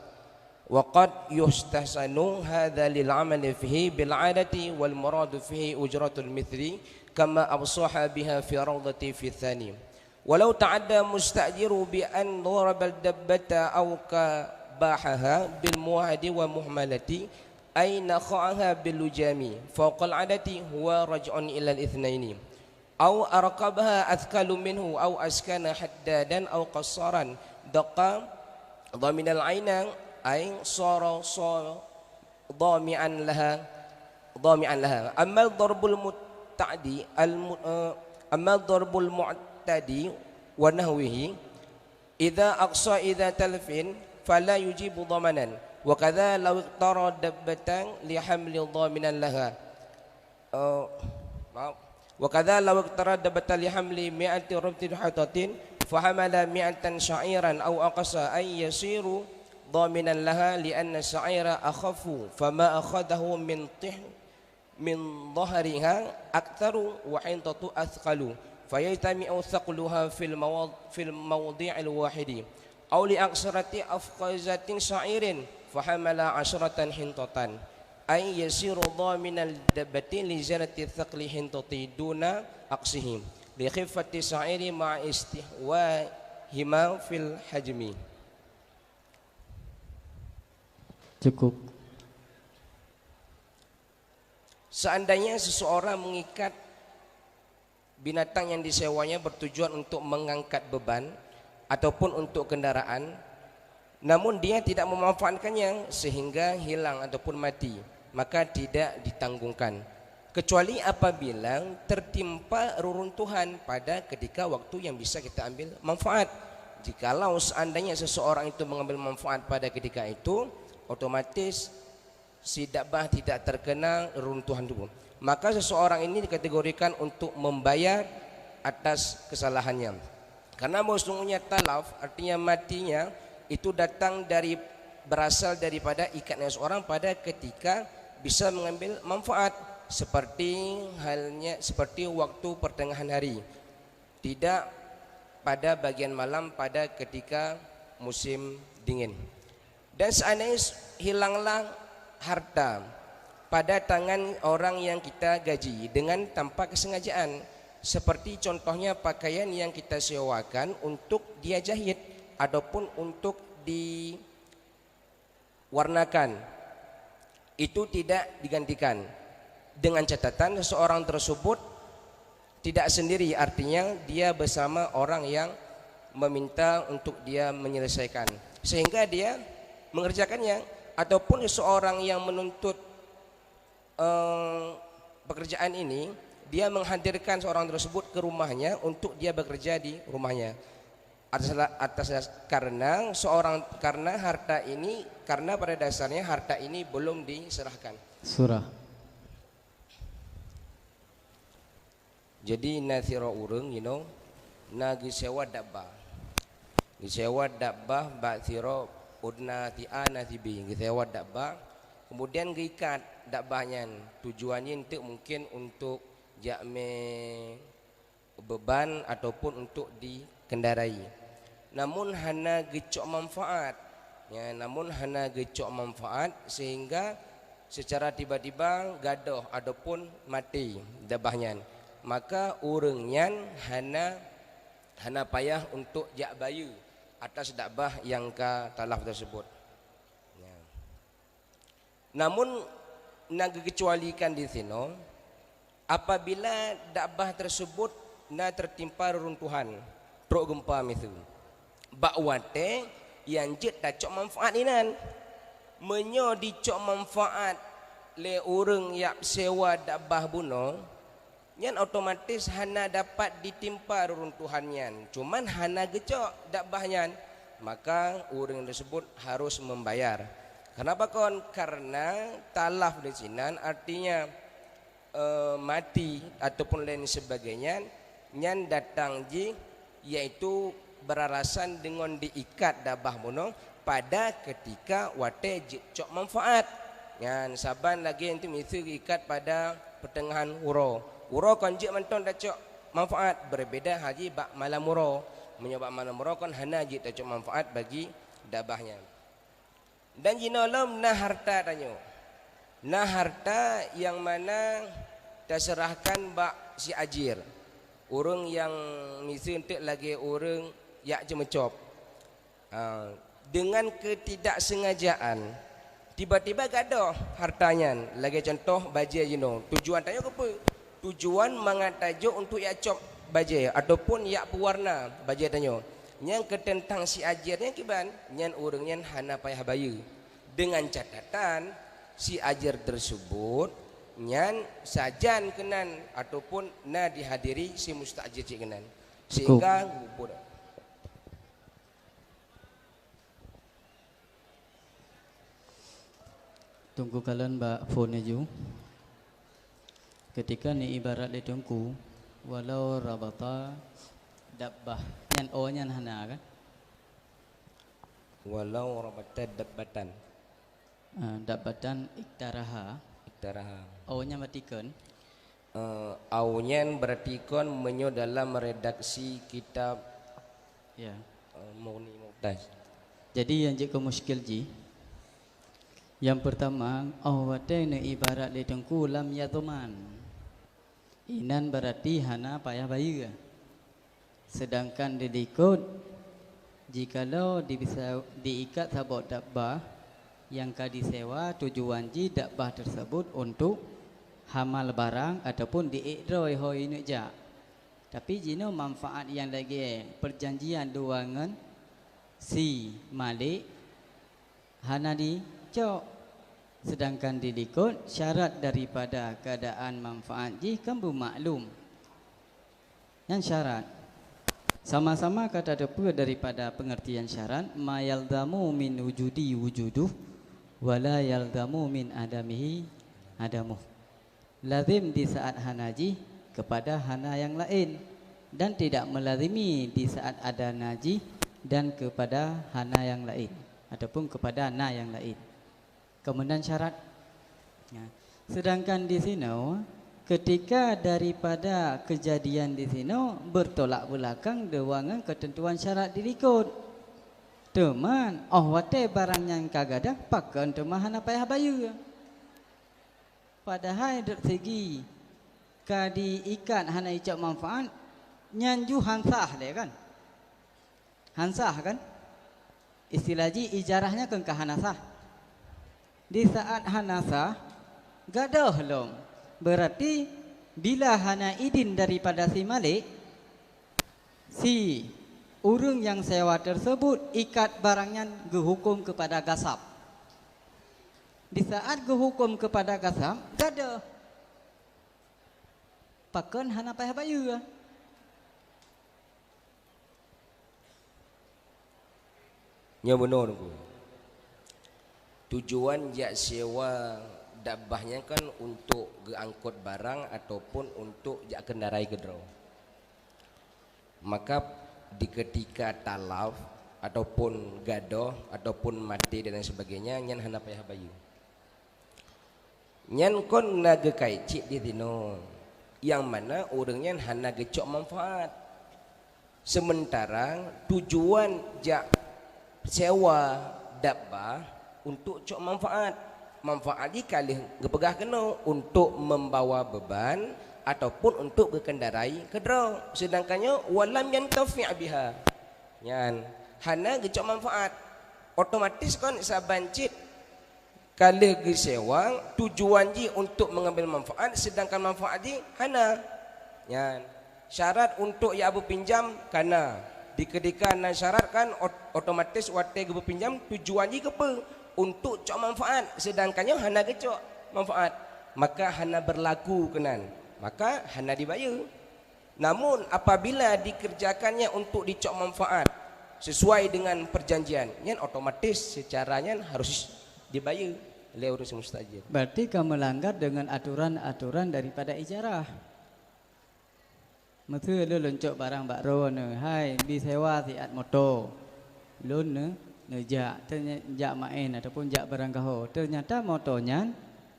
وقد يستحسن هذا للعمل فيه بالعادة والمراد فيه أجرة المثل كما أوصح بها في روضة في الثاني ولو تعدى مستأجر بأن ضرب الدبة أو كباحها بالموعد ومهملة أي نخعها باللجام فوق العادة هو رجع إلى الاثنين أو أرقبها أثقل منه أو أسكن حدادا أو قصارا دقا ضامن العين أي صار ضامعا لها أما الضرب المعتدي ونهوه إذا أقصى إذا تلف فلا يجيب ضمنا وكذا لو اقترى دبة لحمل ضامنا لها وكذا لو اقترى دبة لحمل 100 ربط حطة فحمل 100 شعيرا أو أقصى أي يصير ضامنا لها لأن الشعير أخف فما أخذه من ظهرها أكثر وحنطة أثقل فيجتمع ثقلها في الموضع الواحد أو لأكثرة أفخذة شعير فحمل 10 حنطة أي يصير ضامن الدبة لزيادة ثقل حنطة دون أقصه لخفة الشعير مع استهواهما في الحجم. Cukup. Seandainya seseorang mengikat binatang yang disewanya bertujuan untuk mengangkat beban ataupun untuk kendaraan, namun dia tidak memanfaatkannya sehingga hilang ataupun mati, maka tidak ditanggungkan. Kecuali apabila tertimpa reruntuhan pada ketika waktu yang bisa kita ambil manfaat. Jikalau seandainya seseorang itu mengambil manfaat pada ketika itu, otomatis si dabbah tidak terkena runtuhan tubuh. Maka seseorang ini dikategorikan untuk membayar atas kesalahannya. Karena sesungguhnya talaf artinya matinya itu berasal daripada ikatnya seorang pada ketika bisa mengambil manfaat seperti waktu pertengahan hari, tidak pada bagian malam pada ketika musim dingin. Dan seandainya hilanglah harta pada tangan orang yang kita gaji dengan tanpa kesengajaan, seperti contohnya pakaian yang kita sewakan untuk dia jahit ataupun untuk diwarnakan, itu tidak digantikan, dengan catatan seseorang tersebut tidak sendiri, artinya dia bersama orang yang meminta untuk dia menyelesaikan, sehingga dia mengerjakannya. Ataupun seseorang yang menuntut pekerjaan ini, dia menghadirkan seorang tersebut ke rumahnya untuk dia bekerja di rumahnya karena pada dasarnya harta ini belum diserahkan. Surah. Jadi nathira urang na gisewa dabbah ba'thira udna ti'ana tibi gisewa dabbah, kemudian giikat dabbahnya, tujuannya itu mungkin untuk jakme beban ataupun untuk dikendarai, namun hana gecok manfaat sehingga secara tiba-tiba gadoh ataupun mati dabbahnya, maka urangnya hana payah untuk jak bayu atas dabbah yang ka talaf tersebut. Namun nagekecualikan di sini apabila dabbah tersebut tertimpa reruntuhan, truk gempa misu, bakwate yang jet cok manfaat inan, menyo dicok manfaat le urang yang sewa dabbah buno, nyan otomatis hana dapat ditimpa reruntuhannya, cuman hana gecok dabbahnya, maka urang tersebut harus membayar. Kenapa kon? Karena talaf di sini artinya mati ataupun lain sebagainya, nyan datang yaitu beralasan dengan diikat dabbah mono pada ketika wate cok manfaat. Nyan saban lagi itu ikat pada pertengahan uro. Uro kan je mantong dah cok manfaat berbeda haji bak malam uro. Menyebab malam uro kan hana je dah cok manfaat bagi dabahnya. Dan jinolom nah harta tanyo. Nah harta yang mana terserahkan bak si ajir. Orang yang misi untuk lagi orang yak jemecop. Dengan ketidaksengajaan tiba-tiba gadoh hartanya. Lagi contoh baja jino. Tujuan tanya apa? Tujuan mengatajuk untuk yak cop baja ataupun yak pewarna baja tanya. Yang ketentang si ajirnya kiban, nyan orangnya hana payah bayar. Dengan catatan si ajir tersebut nyan sajan kenan ataupun na dihadiri si mustajir cik kenan. Sehingga gubur. Tunggu kalian mbak phone ju. Ketika ni ibarat le tungku walau rabata dabbah nyan o nyan hana kan? Walau rabata dabbatan. Dabbatan iktaraha. Iktaraha. O nya matikan. Aunyan berarti kon menyo dalam redaksi kitab ya Mughni Mu'taz. Jadi yang jika muskil ji. Yang pertama, awate ne ibarat le tengku lam yatuman. Inan berarti hana payah bayar. Sedangkan diikut jikalau bisa diikat sabot dabbah yang kadi sewa tujuan ji dabbah tersebut untuk hamal barang ataupun diikroi hoi nekja. Tapi jino manfaat yang lagi perjanjian duangan si malik hana di cok. Sedangkan dilikut syarat daripada keadaan manfaat ji kan bermaklum. Yang syarat sama-sama kata depa daripada pengertian syarat ma yalzamu min wujudi wujuduh wala yalzamu min adamihi adamuh. Lazim di saat hanaji kepada hana yang lain dan tidak melazimi di saat ada naji dan kepada hana yang lain ataupun kepada na yang lain. Kemudian syarat. Sedangkan di sini ketika daripada kejadian di sini bertolak belakang dengan ketentuan syarat dilikut. Teman, wate barang yang kagadah pakan teman hana payah bayar. Padahal dari segi kadi ikat hana icap manfaat nyanju hansah le kan. Hansah kan? Istilah ji ijarahnya kan hanasah. Di saat hanasah gadah lom. Berarti bila hana idin daripada si malik, si urang yang sewa tersebut ikat barangnya gehukum kepada gasab. Di saat gehukum kepada gasab, gadah. Pakan hana payah bayar. Ya benar tu. Tujuan jak sewa dabbahnya kan untuk geangkut barang ataupun untuk jak kendarai kedro. Maka di ketika talaf ataupun gadoh ataupun mati dan sebagainya nyan hana payah bayu. Nyan kon naga kaicik di tino yang mana orangnya hana gecok manfaat. Sementara tujuan jak sewa dabbah untuk cok manfaat. Manfaat di kali gepegah kena untuk membawa beban ataupun untuk berkendarai kedra. Sedangkannya walam yantafi' biha. Yan hana gecok manfaat. Otomatis kan sabancit kali gesewang tujuan ji untuk mengambil manfaat sedangkan manfaat ji hana. Yan syarat untuk ya abu pinjam kana di ketika na syarat kan otomatis wate gebu pinjam tujuan ji kepe untuk cok manfaat sedangkannya hana gecok manfaat maka hana berlaku kenan maka hana dibayar. Namun apabila dikerjakannya untuk dicok manfaat sesuai dengan perjanjian yang otomatis secaranya harus dibayar oleh urus mustajir. Berarti kamu melanggar dengan aturan-aturan daripada ijarah. Masa lu loncok barang bakro ne, hai bi sewa siat motor. Lun ne jak ternyata jak main ataupun jak barang kaho. Ternyata motornya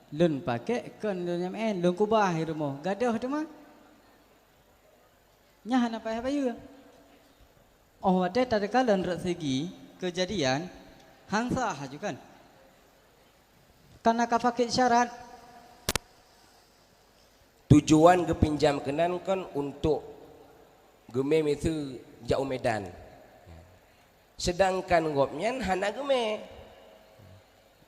Lun pakai kan lun yang lun kubah di rumah. Gadah tu mah. Nyah nak payah bayu. Oh ada tatkala dari segi kejadian hang sah juga kan. Karena kafakit syarat tujuan kepinjam kenan kan untuk gemem itu jauh medan. Sedangkan gopnyan hana geme.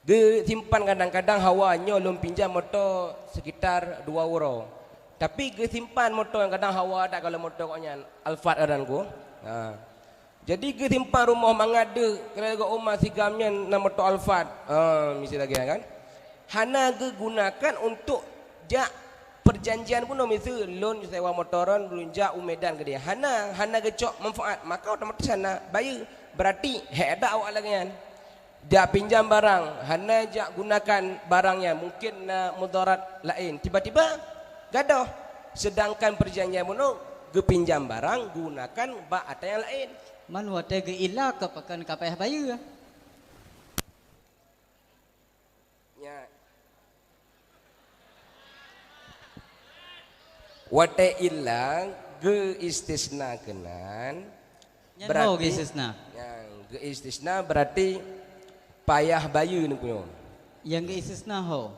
Ge simpan kadang-kadang hawanya lum pinjam motor sekitar 2 euro. Tapi ge simpan motor yang kadang hawa tak kalau motor koknya Alphard adan ku. Ha. Jadi ge simpan rumah mangade kalau rumah sigamnya nama motor Alphard. Mesti lagi kan. Hana ge gunakan untuk jak perjanjian pun mesti loan sewa motoran lunjak umedan ke dia. Hana gecok manfaat maka otomatis hana bayar. Berarti ada awak lagi kan. Dia pinjam barang, hana jak gunakan barangnya, mungkin mudarat lain. Tiba-tiba gadoh. Sedangkan perjanjian pun gepinjam barang gunakan bak atau yang lain. Man wate ge ila ke pakan kapayah bayar. Ya. Wate illa ge istisna kenan Berarti istisna. Yang ge istisna berarti payah bayu ni punya. Yang ge istisna ho.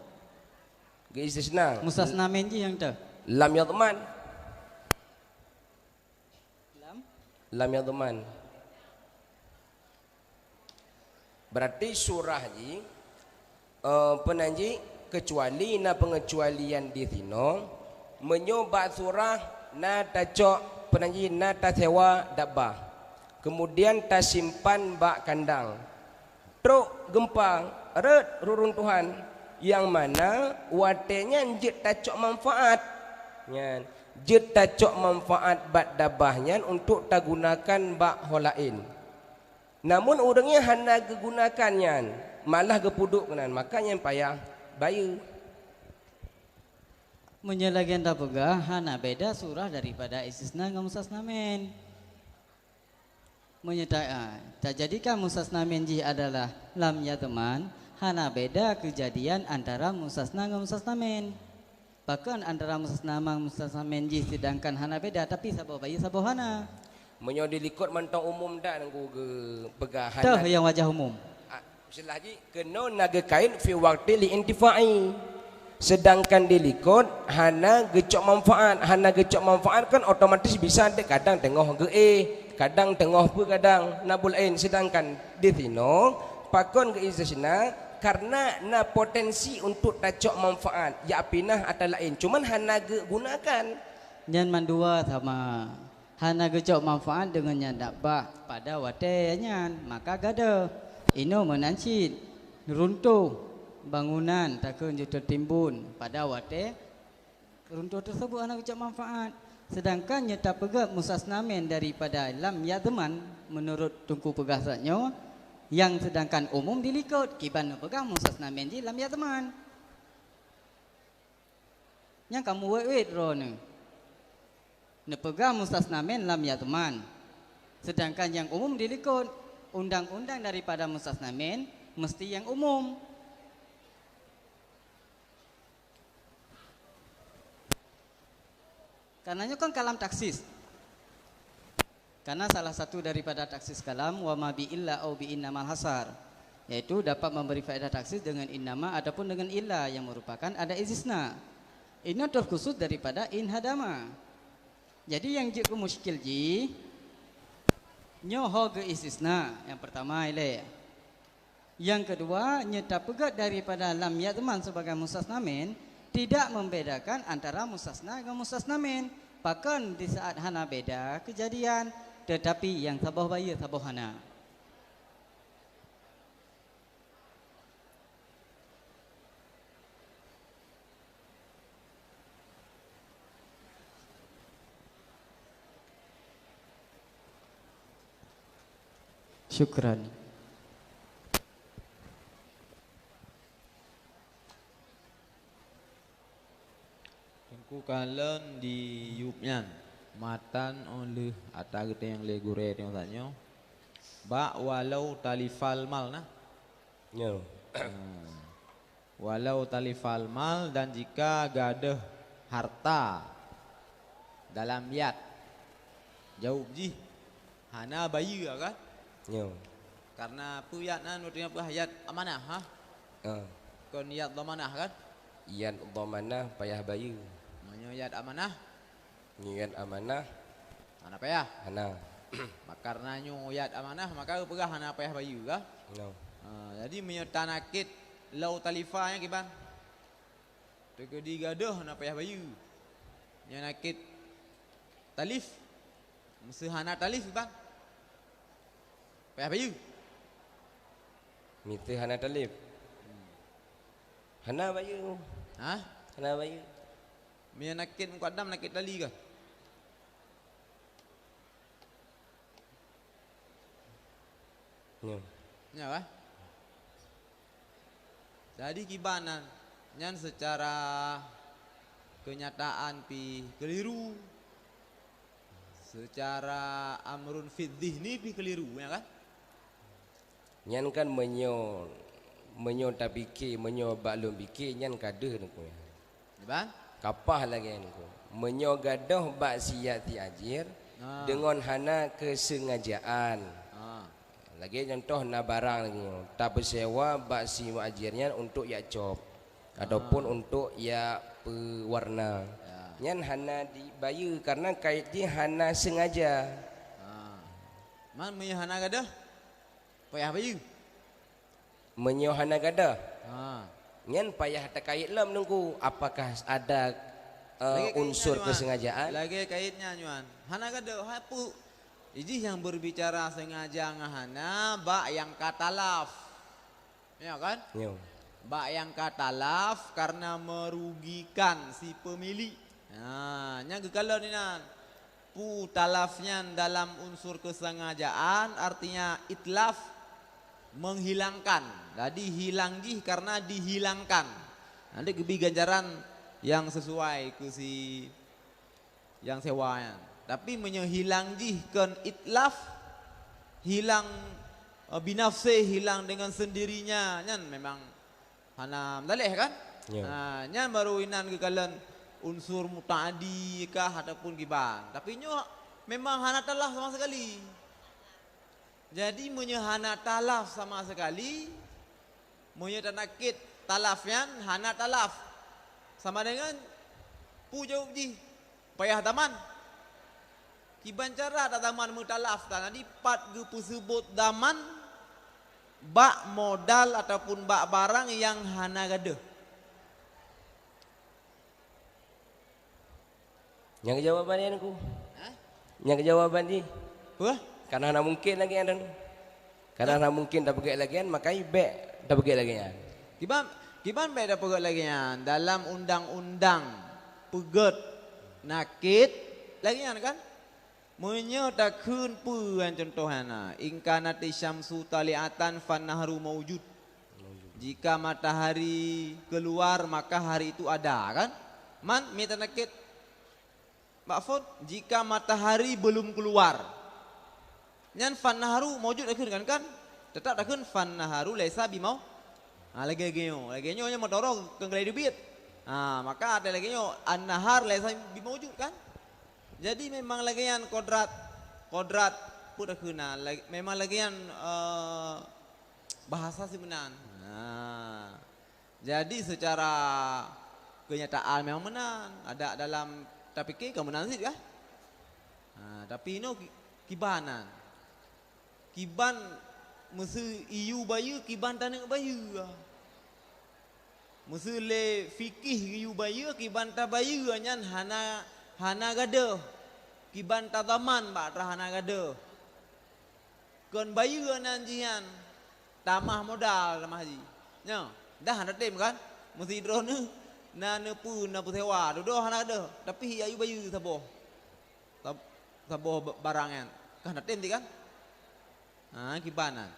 Ge istisna. Mustasna menji yang tu. Lam yadman. Lam yadman. Berarti surah ji penanji kecuali na pengecualian di sino menyoba surah na tacok penanji na tasewa dabah. Kemudian ta simpan bak kandang. Truk gempa, red ruruntuhan yang mana watenya jet tacok manfaat. Nyan, jet tacok manfaat bak dabahnya untuk ta gunakan bak holain. Namun orangnya hana gunakannya, malah gepuduk kenan, makanya payah bayar. Menyelagian tak pegah, hana beda surah daripada istisna dengan mustasna men. Tak jadikan mustasna menji adalah lam ya teman, hana beda kejadian antara mustasna dengan mustasna men. Bahkan antara mustasna dengan mustasna menji sedangkan hana beda, tapi sabo bayi sabo hana. Menyo dilikut mentang umum dak nangku ke pegahan. Tah yang wajah umum. Selagi kena naga kain fi waqti li intifai. Sedangkan dilikut hana gecok manfaat, kan otomatis bisa dek kadang tengah ge kadang tengah pu kadang nabul ain. Sedangkan di sino pakon ge istisna karena na potensi untuk tacok manfaat ya pinah atau lain cuman hana ge gunakan nyan mandua sama hana gecok manfaat dengan nyandak bah pada wate nyan maka gada ino menancit runtuh bangunan takkan je tertimbun pada wate runtuh tersebut hana gecok manfaat. Sedangkan nyata pegah musasnamen daripada lam ya teman menurut tungku pegasatnya yang sedangkan umum dilikut kiban pegah musasnamen di lam ya teman. Yang kamu wait rone. Ne pegah mustasnamen lam ya teman. Sedangkan yang umum dilikut undang-undang daripada mustasnamen mesti yang umum. Karenanya kan kalam taksis. Karena salah satu daripada taksis kalam wa ma bi illa au bi innamal hasar, yaitu dapat memberi faedah taksis dengan innama ataupun dengan illa yang merupakan ada istisna. Ini terkhusus daripada in hadama. Jadi yang jiku muskil ji nyoho ge istisna yang pertama ile. Yang kedua nyata pegat daripada lam ya teman sebagai mustasnamen tidak membedakan antara mustasna dengan mustasnamen. Bahkan di saat hana beda kejadian, tetapi yang sabah bayar sabah hana. Syukran. Kalen di yupnyan matan oleh atau kita yang legure yang tanya bak walau talifal mal nah nyo walau talifal mal, dan jika gadah harta dalam yad. Jawab ji hana bayi kan? Yo. Karena puyat nan nutrina yad amanah ha? Kon yad amanah kan? Yad dhamanah payah bayu. Menyo yad amanah, Yad amanah hana payah. hana. Karena nyo yad amanah maka pegah hana payah bayi kan? No. Jadi menyetanakit lau talifanya kiban. Tegedi gadah hana payah bayi. Nyanakit talif mesti hana talif kiban. Payah bayi. Miti hana talib. Hana bayu. Ha? Hana bayu. Menakit mukaddam nakit tali ke? Yo. Ya kan? Jadi kibanan nyan secara kenyataan pi keliru. Secara amrun fid dhihni pi keliru ya kan? Nyan kan menyo tak fikir, menyo baklum fikir nyan kada niku. Bang? Kapah lagi niku. Menyo gadah bak siat ti ajir dengan hana kesengajaan. Lagi contoh na barang lagi. Tak bersewa bak si ajirnya untuk ya cop ataupun untuk ya pewarna. Nyan hana dibayar karena kait dia hana sengaja. Man menyo hana gadah? Payah bayu. Menyo hana gadah. Nyan payah terkait lam nunggu apakah ada unsur kesengajaan. Lagi kaitnya nyuan. Hana gadah hapu. Iji yang berbicara sengaja ngahana bak yang katalaf. Ya kan? Yo. Bak yang katalaf karena merugikan si pemilik. Nah, nya kalau ni nan. Pu talafnya dalam unsur kesengajaan artinya itlaf, menghilangkan. Jadi hilang jih karena dihilangkan. Nanti gebi ganjaran yang sesuai ke si yang sewanya. Tapi menyehilang jih kan itlaf, hilang binafse, hilang dengan sendirinya. Nyan memang hana dalih kan? Nah, nyan baru inan ke kalian unsur muta'adi kah ataupun giban. Tapi nyo memang hana talaf sama sekali. Jadi menyehana talaf sama sekali, menyetanakit talafnya hana talaf. Sama dengan pu jawab ji payah taman. Kiban cara tak taman mutalaf tak nanti pat gepu sebut daman bak modal ataupun bak barang yang hana gadah. Yang jawaban dia aku. Yang jawaban dia. Wah, karena hana mungkin lagi ada. Karena hana mungkin tak pergi lagi maka ibe tak pergi lagi. Kiban beda pegat lagi dalam undang-undang pegat nakit lagi kan? Menyatakan puan contohnya ingkanati syamsu taliatan fanahru maujud. Jika matahari keluar maka hari itu ada kan? Man mita nakit Mbak jika matahari belum keluar nyan fanahru maujud akhir kan? Tetap akhir fanahru laisa bimau. Lagi nyo nya motoro kenggrai debit. Maka ada lagi nyo an-nahar laisa bimawujud kan? Jadi memang lagian kodrat pun kena memang lagian bahasa sih benar. Jadi secara kenyataan memang menang ada dalam tapi kamu menang sih kah? Tapi ini kibanan kiban mesti iu bayu kiban tanah bayu. Mesti le fikih iu bayu kiban ta bayu nyan hana gadah kiban tadaman bak hana gadah kon bayu nanjian tamah modal tamah haji nya dah hana tem kan mesti drone na nepu sewa dodo hana gadah tapi ayu bayu saboh barangan kan hana tem kan kibanan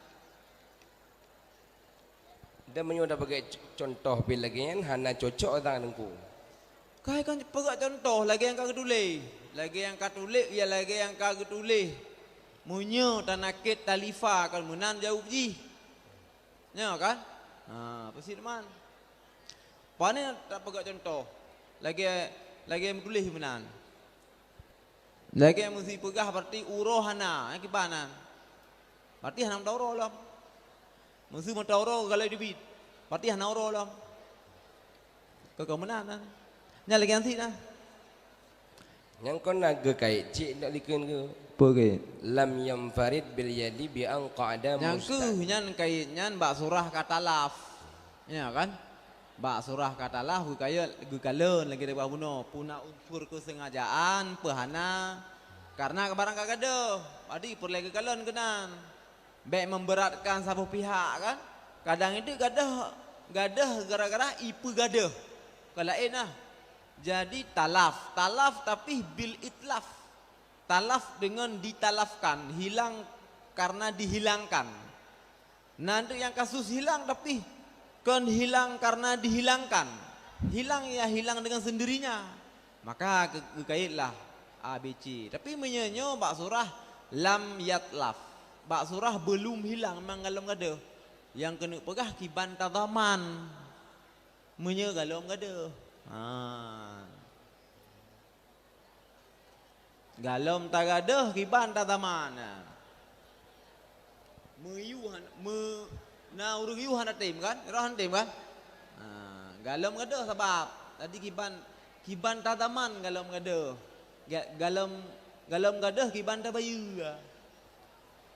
dan menyoda bagai contoh bila lagi hana cocok tak nengku. Kai kan perak contoh lagi yang kagak tulis. Lagi yang kagak tulis ya lagi yang kagak tulis. Munyo tanakit talifa kan menan jauh ji. Nya kan? Pasti teman. Pani tak pegak contoh. Lagi menulis menan. Lagi mesti pegah berarti urohana, kibanan. Berarti hanam tauro lah. Mesti mentauro kalau dibit. Berarti hanam tauro lah. Kau menan. Nya lagi anti nah. Yang kau naga kait cik nak likan ke? Apa kait? Lam yanfarid bil yadi bi an qa'ada Yang ke nyan kait nyan bak surah katalaf. Ya kan? Bak surah katalaf gu kaya gu kalen lagi depa buno puna unsur kesengajaan pehana karena barang kagado. Adi perlu lagi kalen kenan. Baik memberatkan satu pihak kan? Kadang itu gadah gara-gara ipu gadah. Kalau nah. Jadi talaf tapi bil itlaf. Talaf dengan ditalafkan, hilang karena dihilangkan. Nanti yang kasus hilang tapi kan hilang karena dihilangkan. Hilang ya hilang dengan sendirinya. Maka kekaitlah ABC. Tapi menyenyo bak surah lam yatlaf. Bak surah belum hilang memang galom gada. Yang kena pegah kiban tadaman. Menye galom gada. Galom tagadah kiban tadaman. Na urung yuhan tim kan? Rohan tim kan? Galom gadah sebab tadi kiban tadaman galom gadah. Galom gadah kiban tabayu.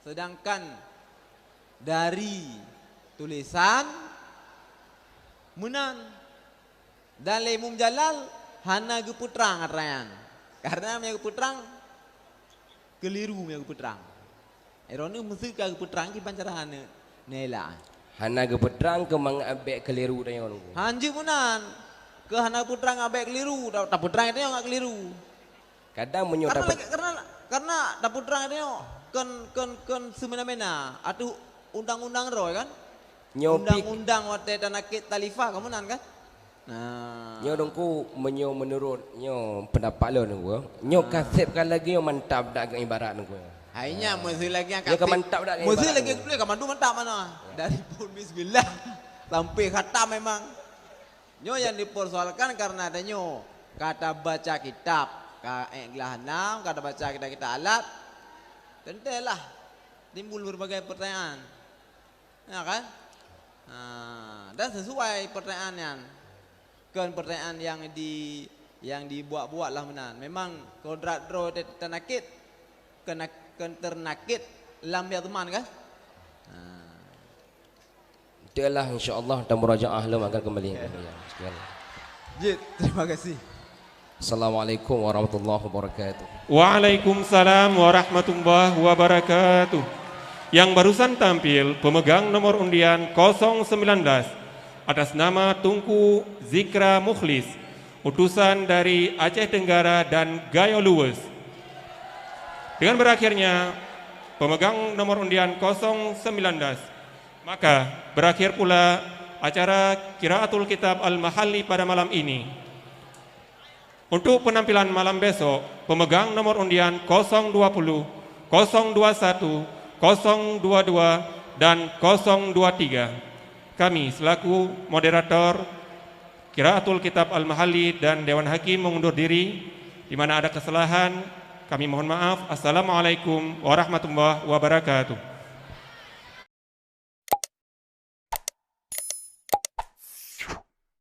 Sedangkan dari tulisan menan dan lemum jalal hana geputrang atrayan. Karena punya geputrang keliru punya geputrang. Erone mesti ka geputrang ki pancarahan nela. Hana geputrang ke mangabek keliru dan yang Hanji munan ke hana putrang abek keliru, tak putrang itu enggak keliru. Kadang menyuruh karena tak putrang itu kan semena-mena. Atuh undang-undang roy kan? Undang-undang wate tanakit talifa kamu nan kan? Nah, nyo dongku menurut nyo pendapat lo nunggu. Nyo kasepkan lagi nyo mantap dak ibarat nunggu. Hanya mesti lagi yang kasep. Mantap dak. Mesti lagi kuliah kamandu mantap mana? Dari pun bismillah sampai khatam memang. Nyo yang dipersoalkan karena ada nyo kata baca kitab, kelah 6, kata baca kita alat. Tentulah timbul berbagai pertanyaan. Ya kan? Dan sesuai pertanyaannya. Kan pertanyaan yang dibuat-buat lah menan. Memang kodrat dro tanakit kena ternakit lam ya teman kan? Itulah insya-Allah dan murajaah lo akan kembali. Jid, terima kasih. Assalamualaikum warahmatullahi wabarakatuh. Waalaikumsalam warahmatullahi wabarakatuh. Yang barusan tampil pemegang nomor undian 019 atas nama Tunku Zikra Mukhlis, utusan dari Aceh Tenggara dan Gayo Luwes. Dengan berakhirnya pemegang nomor undian 019, maka berakhir pula acara Qiraatul Kitab Al-Mahalli pada malam ini. Untuk penampilan malam besok, pemegang nomor undian 020, 021, 022, dan 023. Kami selaku moderator Qiraatul Kitab Al-Mahalli dan Dewan Hakim mengundur diri. Di mana ada kesalahan, kami mohon maaf. Assalamualaikum warahmatullahi wabarakatuh.